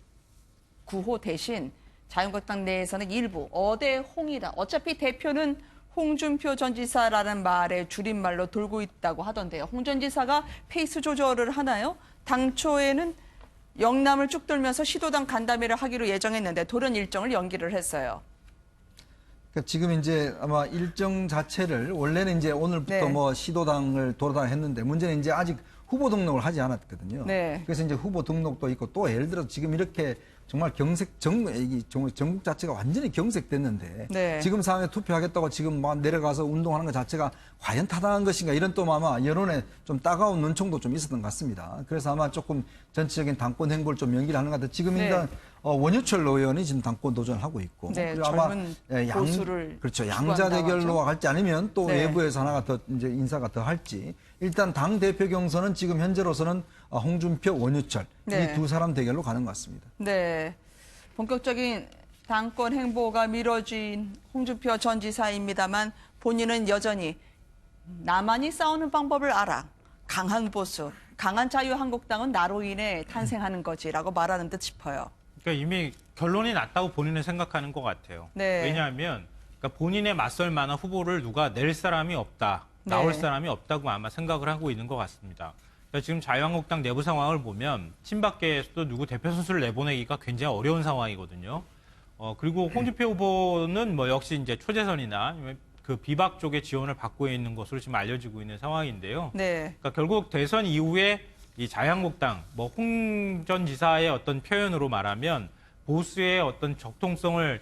구호 대신 자유한국당 내에서는 일부 어대홍이다. 어차피 대표는 홍준표 전 지사라는 말의 줄임말로 돌고 있다고 하던데요. 홍 전 지사가 페이스 조절을 하나요? 당초에는 영남을 쭉 돌면서 시도당 간담회를 하기로 예정했는데 돌연 일정을 연기를 했어요. 그러니까 지금 이제 아마 일정 자체를 원래는 이제 오늘부터 네. 뭐 시도당을 돌아다녔는데 했는데 문제는 이제 아직 후보 등록을 하지 않았거든요. 네. 그래서 이제 후보 등록도 있고 또 예를 들어서 지금 이렇게 정말 전국 자체가 완전히 경색됐는데 네. 지금 상황에 투표하겠다고 지금 막 내려가서 운동하는 것 자체가 과연 타당한 것인가 이런 또 아마 여론에 좀 따가운 눈총도 좀 있었던 것 같습니다. 그래서 아마 조금 전체적인 당권 행보를 좀 연기를 하는 것 같아요. 지금 네. 일단 원유철 의원이 지금 당권 도전을 하고 있고 네, 그리고 아마 젊은 양, 보수를 그렇죠. 추구한다고 양자 대결로 하죠. 갈지 아니면 또 네. 외부에서 하나가 더 이제 인사가 더 할지 일단 당 대표 경선은 지금 현재로서는 홍준표, 원유철 네. 이 두 사람 대결로 가는 것 같습니다. 네. 본격적인 당권 행보가 미뤄진 홍준표 전 지사입니다만 본인은 여전히 나만이 싸우는 방법을 알아. 강한 보수, 강한 자유한국당은 나로 인해 탄생하는 거지라고 말하는 듯 싶어요. 그러니까 이미 결론이 났다고 본인은 생각하는 것 같아요. 네. 왜냐하면 그러니까 본인에 맞설 만한 후보를 누가 낼 사람이 없다, 나올 네. 사람이 없다고 아마 생각을 하고 있는 것 같습니다. 그러니까 지금 자유한국당 내부 상황을 보면 친박계에서도 누구 대표 선수를 내보내기가 굉장히 어려운 상황이거든요. 그리고 홍준표 후보는 뭐 역시 이제 초재선이나 아니면 그 비박 쪽의 지원을 받고 있는 것으로 지금 알려지고 있는 상황인데요. 네. 그러니까 결국 대선 이후에 이 자유한국당, 뭐 홍 전 지사의 어떤 표현으로 말하면 보수의 어떤 정통성을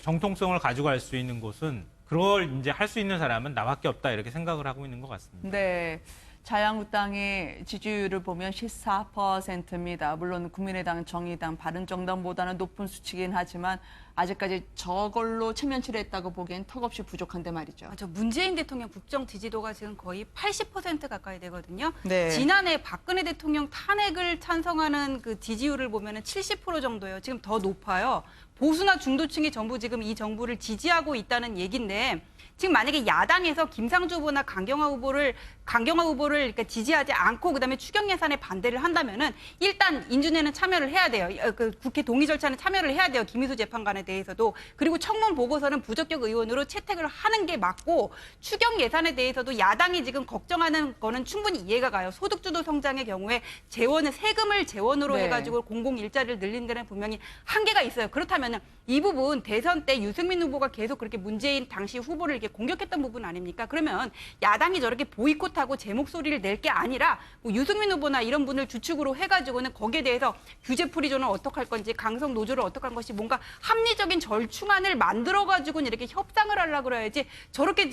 가져갈 수 있는 곳은 그걸 이제 할 수 있는 사람은 나밖에 없다 이렇게 생각을 하고 있는 것 같습니다. 네. 자유한국당의 지지율을 보면 14%입니다. 물론 국민의당, 정의당, 바른정당보다는 높은 수치긴 하지만 아직까지 저걸로 체면치를 했다고 보기엔 턱없이 부족한데 말이죠. 맞아. 문재인 대통령 국정 지지도가 지금 거의 80% 가까이 되거든요. 네. 지난해 박근혜 대통령 탄핵을 찬성하는 그 지지율을 보면은 70% 정도예요. 지금 더 높아요. 보수나 중도층이 전부 지금 이 정부를 지지하고 있다는 얘기인데 지금 만약에 야당에서 김상조 후보나 강경화 후보를 그러니까 지지하지 않고 그다음에 추경 예산에 반대를 한다면은 일단 인준에는 참여를 해야 돼요. 그 국회 동의 절차는 참여를 해야 돼요. 김희수 재판관에 대해서도. 그리고 청문 보고서는 부적격 의원으로 채택을 하는 게 맞고 추경 예산에 대해서도 야당이 지금 걱정하는 거는 충분히 이해가 가요. 소득주도 성장의 경우에 세금을 재원으로 네. 해가지고 공공 일자리를 늘리는 데는 분명히 한계가 있어요. 그렇다면은 이 부분 대선 때 유승민 후보가 계속 그렇게 문재인 당시 후보를 이렇게 공격했던 부분 아닙니까? 그러면 야당이 저렇게 보이콧하고 제 목소리를 낼 게 아니라 뭐 유승민 후보나 이런 분을 주축으로 해가지고는 거기에 대해서 규제 프리존을 어떻게 할 건지 강성 노조를 어떻게 할 것이 뭔가 합리적인 절충안을 만들어가지고는 이렇게 협상을 하려고 그래야지 저렇게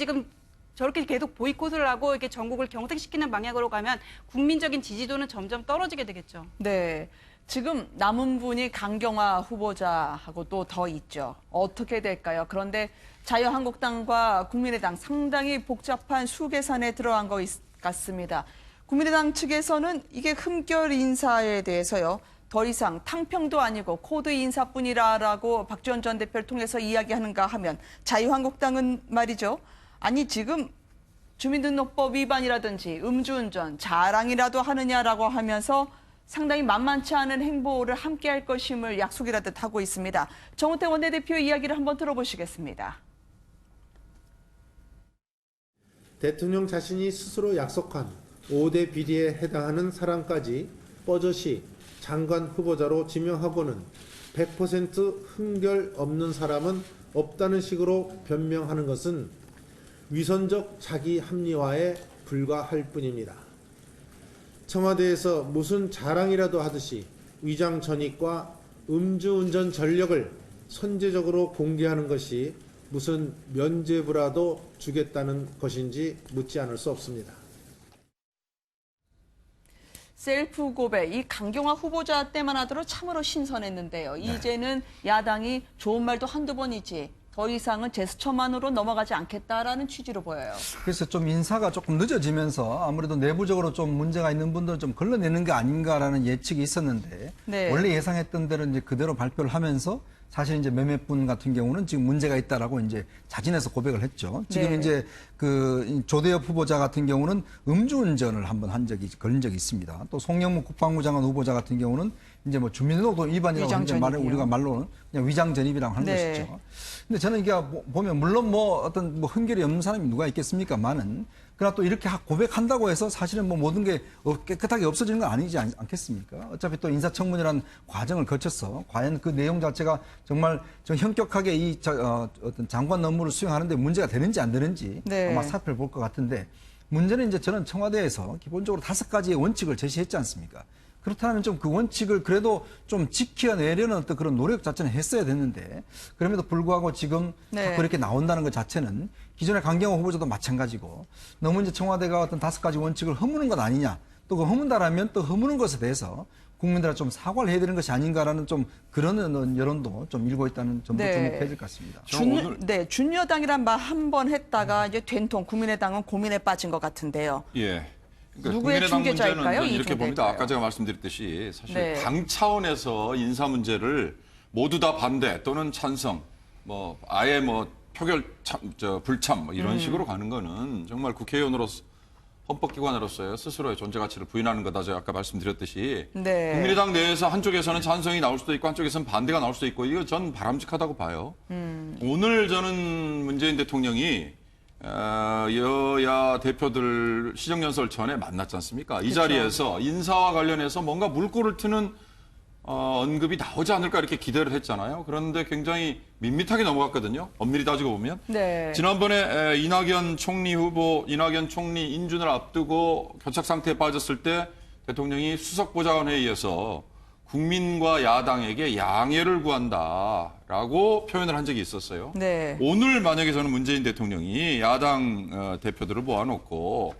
계속 보이콧을 하고 이렇게 전국을 경색시키는 방향으로 가면 국민적인 지지도는 점점 떨어지게 되겠죠. 네. 지금 남은 분이 강경화 후보자하고 또 더 있죠. 어떻게 될까요? 그런데 자유한국당과 국민의당 상당히 복잡한 수계산에 들어간 것 같습니다. 국민의당 측에서는 이게 흠결 인사에 대해서요. 더 이상 탕평도 아니고 코드 인사뿐이라고 박지원 전 대표를 통해서 이야기하는가 하면 자유한국당은 말이죠. 아니 지금 주민등록법 위반이라든지 음주운전, 자랑이라도 하느냐라고 하면서 상당히 만만치 않은 행보를 함께할 것임을 약속이라듯 하고 있습니다. 정우택 원내대표의 이야기를 한번 들어보시겠습니다. 대통령 자신이 스스로 약속한 5대 비리에 해당하는 사람까지 뻐젓이 장관 후보자로 지명하고는 100% 흠결 없는 사람은 없다는 식으로 변명하는 것은 위선적 자기 합리화에 불과할 뿐입니다. 청와대에서 무슨 자랑이라도 하듯이 위장 전입과 음주운전 전력을 선제적으로 공개하는 것이 무슨 면죄부라도 주겠다는 것인지 묻지 않을 수 없습니다. 셀프 고백, 이 강경화 후보자 때만 하더라도 참으로 신선했는데요. 이제는 야당이 좋은 말도 한두 번이지 더 이상은 제스처만으로 넘어가지 않겠다라는 취지로 보여요. 그래서 좀 인사가 조금 늦어지면서 아무래도 내부적으로 좀 문제가 있는 분들은 좀 걸러내는 게 아닌가라는 예측이 있었는데 네. 원래 예상했던 대로 이제 그대로 발표를 하면서 사실 이제 몇몇 분 같은 경우는 지금 문제가 있다라고 이제 자진해서 고백을 했죠. 지금 네. 이제 그 조대엽 후보자 같은 경우는 음주운전을 한번 걸린 적이 있습니다. 또 송영무 국방부 장관 후보자 같은 경우는 이제 뭐 주민등록법 위반이라고 하는데 우리가 말로는 그냥 위장 전입이라고 하는 네. 것이죠. 근데 저는 이게 보면 물론 뭐 어떤 뭐 흥결이 없는 사람이 누가 있겠습니까만은 그러나 또 이렇게 고백한다고 해서 사실은 뭐 모든 게 깨끗하게 없어지는 건 아니지 않겠습니까? 어차피 또 인사청문회라는 과정을 거쳐서 과연 그 내용 자체가 정말 좀 현격하게 어떤 장관 업무를 수행하는데 문제가 되는지 안 되는지 네. 아마 살펴볼 것 같은데 문제는 이제 저는 청와대에서 기본적으로 5가지의 원칙을 제시했지 않습니까? 그렇다면 좀 그 원칙을 그래도 좀 지켜내려는 어떤 그런 노력 자체는 했어야 됐는데 그럼에도 불구하고 지금 자꾸 이렇게 나온다는 것 자체는 기존의 강경화 후보자도 마찬가지고 너무 이제 청와대가 어떤 5가지 원칙을 허무는 것 아니냐 또 그 허문다라면 또 허무는 것에 대해서 국민들한테 좀 사과를 해야 되는 것이 아닌가라는 좀 그런 여론도 좀 일고 있다는 점도 주목해야 될 것 같습니다. 준여당이란 말 한 번 했다가 이제 된통 국민의당은 고민에 빠진 것 같은데요. 예. 그러니까 누구의 국민의당 중재자일까요? 문제는 이 이렇게 봅니다. 중재자일까요? 아까 제가 말씀드렸듯이 사실 네. 당 차원에서 인사 문제를 모두 다 반대 또는 찬성, 뭐 아예 뭐 표결 불참 뭐 이런 식으로 가는 거는 정말 국회의원으로서 헌법기관으로서의 스스로의 존재 가치를 부인하는 거다. 제가 아까 말씀드렸듯이 네. 국민의당 내에서 한쪽에서는 찬성이 나올 수도 있고 한쪽에서는 반대가 나올 수도 있고 이거 전 바람직하다고 봐요. 오늘 저는 문재인 대통령이 여야 대표들 시정연설 전에 만났지 않습니까? 이 자리에서 인사와 관련해서 뭔가 물꼬를 트는 언급이 나오지 않을까 이렇게 기대를 했잖아요. 그런데 굉장히 밋밋하게 넘어갔거든요. 엄밀히 따지고 보면. 네. 지난번에 이낙연 총리 후보, 이낙연 총리 인준을 앞두고 교착 상태에 빠졌을 때 대통령이 수석보좌관 회의에서 국민과 야당에게 양해를 구한다라고 표현을 한 적이 있었어요. 네. 오늘 만약에 저는 문재인 대통령이 야당 대표들을 모아놓고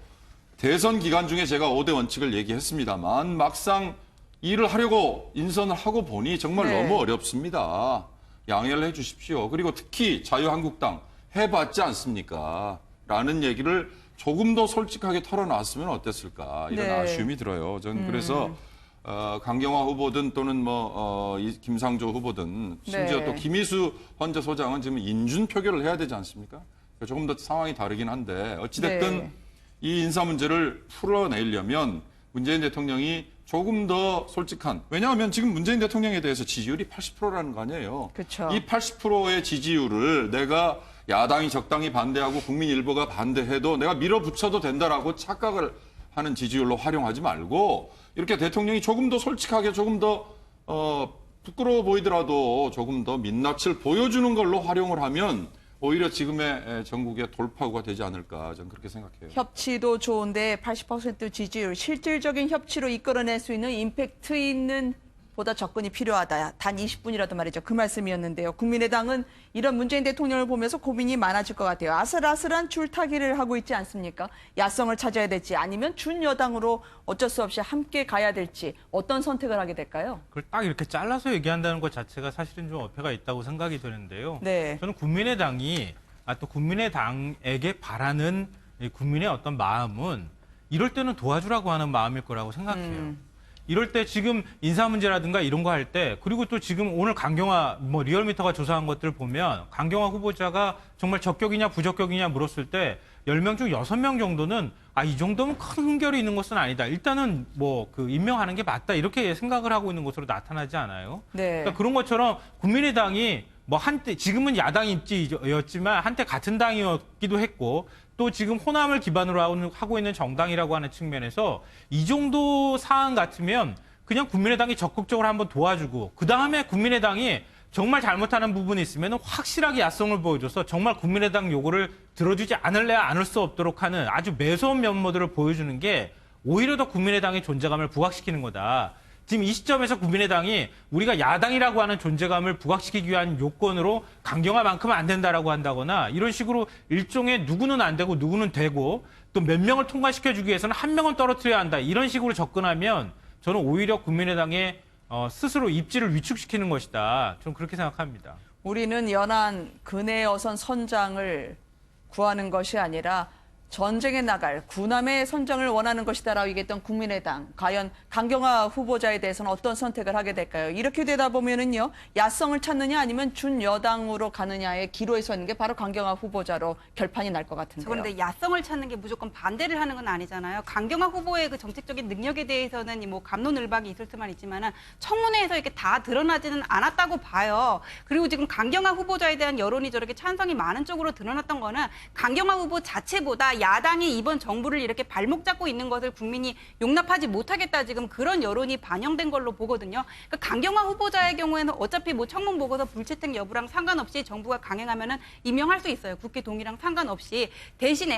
대선 기간 중에 제가 5대 원칙을 얘기했습니다만 막상 일을 하려고 인선을 하고 보니 정말 너무 어렵습니다. 양해를 해 주십시오. 그리고 특히 자유한국당 해봤지 않습니까? 라는 얘기를 조금 더 솔직하게 털어놨으면 어땠을까 이런 아쉬움이 들어요. 저는 그래서 강경화 후보든 또는 김상조 후보든 심지어 또 김희수 헌재 소장은 지금 인준 표결을 해야 되지 않습니까? 조금 더 상황이 다르긴 한데 어찌됐든 이 인사 문제를 풀어내려면 문재인 대통령이 조금 더 솔직한, 왜냐하면 지금 문재인 대통령에 대해서 지지율이 80%라는 거 아니에요. 그쵸. 이 80%의 지지율을 내가 야당이 적당히 반대하고 국민 일부가 반대해도 내가 밀어붙여도 된다라고 착각을 하는 지지율로 활용하지 말고 이렇게 대통령이 조금 더 솔직하게 조금 더 부끄러워 보이더라도 조금 더 민낯을 보여주는 걸로 활용을 하면 오히려 지금의 전국의 돌파구가 되지 않을까 저는 그렇게 생각해요. 협치도 좋은데 80% 지지율, 실질적인 협치로 이끌어낼 수 있는 임팩트 있는 보다 접근이 필요하다. 단 20분이라도 말이죠. 그 말씀이었는데요. 국민의당은 이런 문재인 대통령을 보면서 고민이 많아질 것 같아요. 아슬아슬한 줄타기를 하고 있지 않습니까? 야성을 찾아야 될지 아니면 준여당으로 어쩔 수 없이 함께 가야 될지 어떤 선택을 하게 될까요? 그걸 딱 이렇게 잘라서 얘기한다는 것 자체가 사실은 좀 어폐가 있다고 생각이 드는데요. 네. 저는 국민의당이 또 국민의당에게 바라는 국민의 어떤 마음은 이럴 때는 도와주라고 하는 마음일 거라고 생각해요. 이럴 때 지금 인사 문제라든가 이런 거 할 때 그리고 또 지금 오늘 강경화 리얼미터가 조사한 것들 보면 강경화 후보자가 정말 적격이냐 부적격이냐 물었을 때 10명 중 6명 정도는 이 정도면 큰 흥결이 있는 것은 아니다. 일단은 임명하는 게 맞다. 이렇게 생각을 하고 있는 것으로 나타나지 않아요. 네. 그러니까 그런 것처럼 국민의당이 한때 지금은 야당 입지였지만 한때 같은 당이었기도 했고 또 지금 호남을 기반으로 하고 있는 정당이라고 하는 측면에서 이 정도 사안 같으면 그냥 국민의당이 적극적으로 한번 도와주고 그다음에 국민의당이 정말 잘못하는 부분이 있으면 확실하게 야성을 보여줘서 정말 국민의당 요구를 들어주지 않을래야 않을 수 없도록 하는 아주 매서운 면모들을 보여주는 게 오히려 더 국민의당의 존재감을 부각시키는 거다. 지금 이 시점에서 국민의당이 우리가 야당이라고 하는 존재감을 부각시키기 위한 요건으로 강경화만큼은 안 된다라고 한다거나 이런 식으로 일종의 누구는 안 되고 누구는 되고 또 몇 명을 통과시켜주기 위해서는 한 명은 떨어뜨려야 한다. 이런 식으로 접근하면 저는 오히려 국민의당의 스스로 입지를 위축시키는 것이다. 좀 그렇게 생각합니다. 우리는 연안 근해 어선 선장을 구하는 것이 아니라 전쟁에 나갈 군함의 선장을 원하는 것이다라고 얘기했던 국민의당. 과연 강경화 후보자에 대해서는 어떤 선택을 하게 될까요? 이렇게 되다 보면은요, 야성을 찾느냐 아니면 준여당으로 가느냐의 기로에 서 있는 게 바로 강경화 후보자로 결판이 날 것 같은데요. 그런데 야성을 찾는 게 무조건 반대를 하는 건 아니잖아요. 강경화 후보의 그 정책적인 능력에 대해서는 뭐 갑론을박이 있을 수만 있지만은 청문회에서 이렇게 다 드러나지는 않았다고 봐요. 그리고 지금 강경화 후보자에 대한 여론이 저렇게 찬성이 많은 쪽으로 드러났던 거는 강경화 후보 자체보다 야당이 이번 정부를 이렇게 발목 잡고 있는 것을 국민이 용납하지 못하겠다 지금 그런 여론이 반영된 걸로 보거든요. 그러니까 강경화 후보자의 경우에는 어차피 뭐 청문 보고서 불채택 여부랑 상관없이 정부가 강행하면은 임명할 수 있어요. 국회 동의랑 상관없이 대신에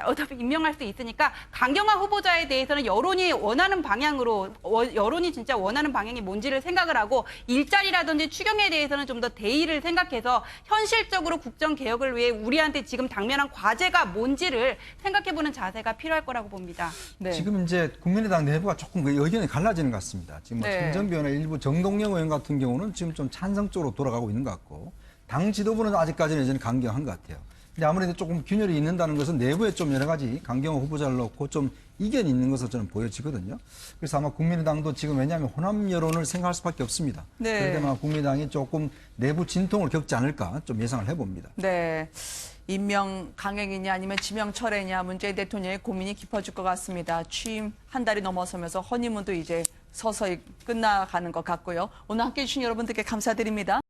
어차피 임명할 수 있으니까 강경화 후보자에 대해서는 여론이 원하는 방향으로 여론이 진짜 원하는 방향이 뭔지를 생각을 하고 일자리라든지 추경에 대해서는 좀 더 대의를 생각해서 현실적으로 국정 개혁을 위해 우리한테 지금 당면한 과제가 뭔지를 생각해보는 자세가 필요할 거라고 봅니다. 네. 지금 이제 국민의당 내부가 조금 의견이 갈라지는 것 같습니다. 지금 뭐 천정비 의원의 일부 정동영 의원 같은 경우는 지금 좀 찬성 쪽으로 돌아가고 있는 것 같고 당 지도부는 아직까지는 여전히 강경한 것 같아요. 근데 아무래도 조금 균열이 있는다는 것은 내부에 좀 여러 가지 강경화 후보자를 놓고 좀 이견이 있는 것으로 저는 보여지거든요. 그래서 아마 국민의당도 지금 왜냐하면 호남 여론을 생각할 수밖에 없습니다. 네. 그럴 때만 국민의당이 조금 내부 진통을 겪지 않을까 좀 예상을 해봅니다. 네. 임명 강행이냐 아니면 지명 철회냐 문재인 대통령의 고민이 깊어질 것 같습니다. 취임 한 달이 넘어서면서 허니문도 이제 서서히 끝나가는 것 같고요. 오늘 함께해 주신 여러분들께 감사드립니다.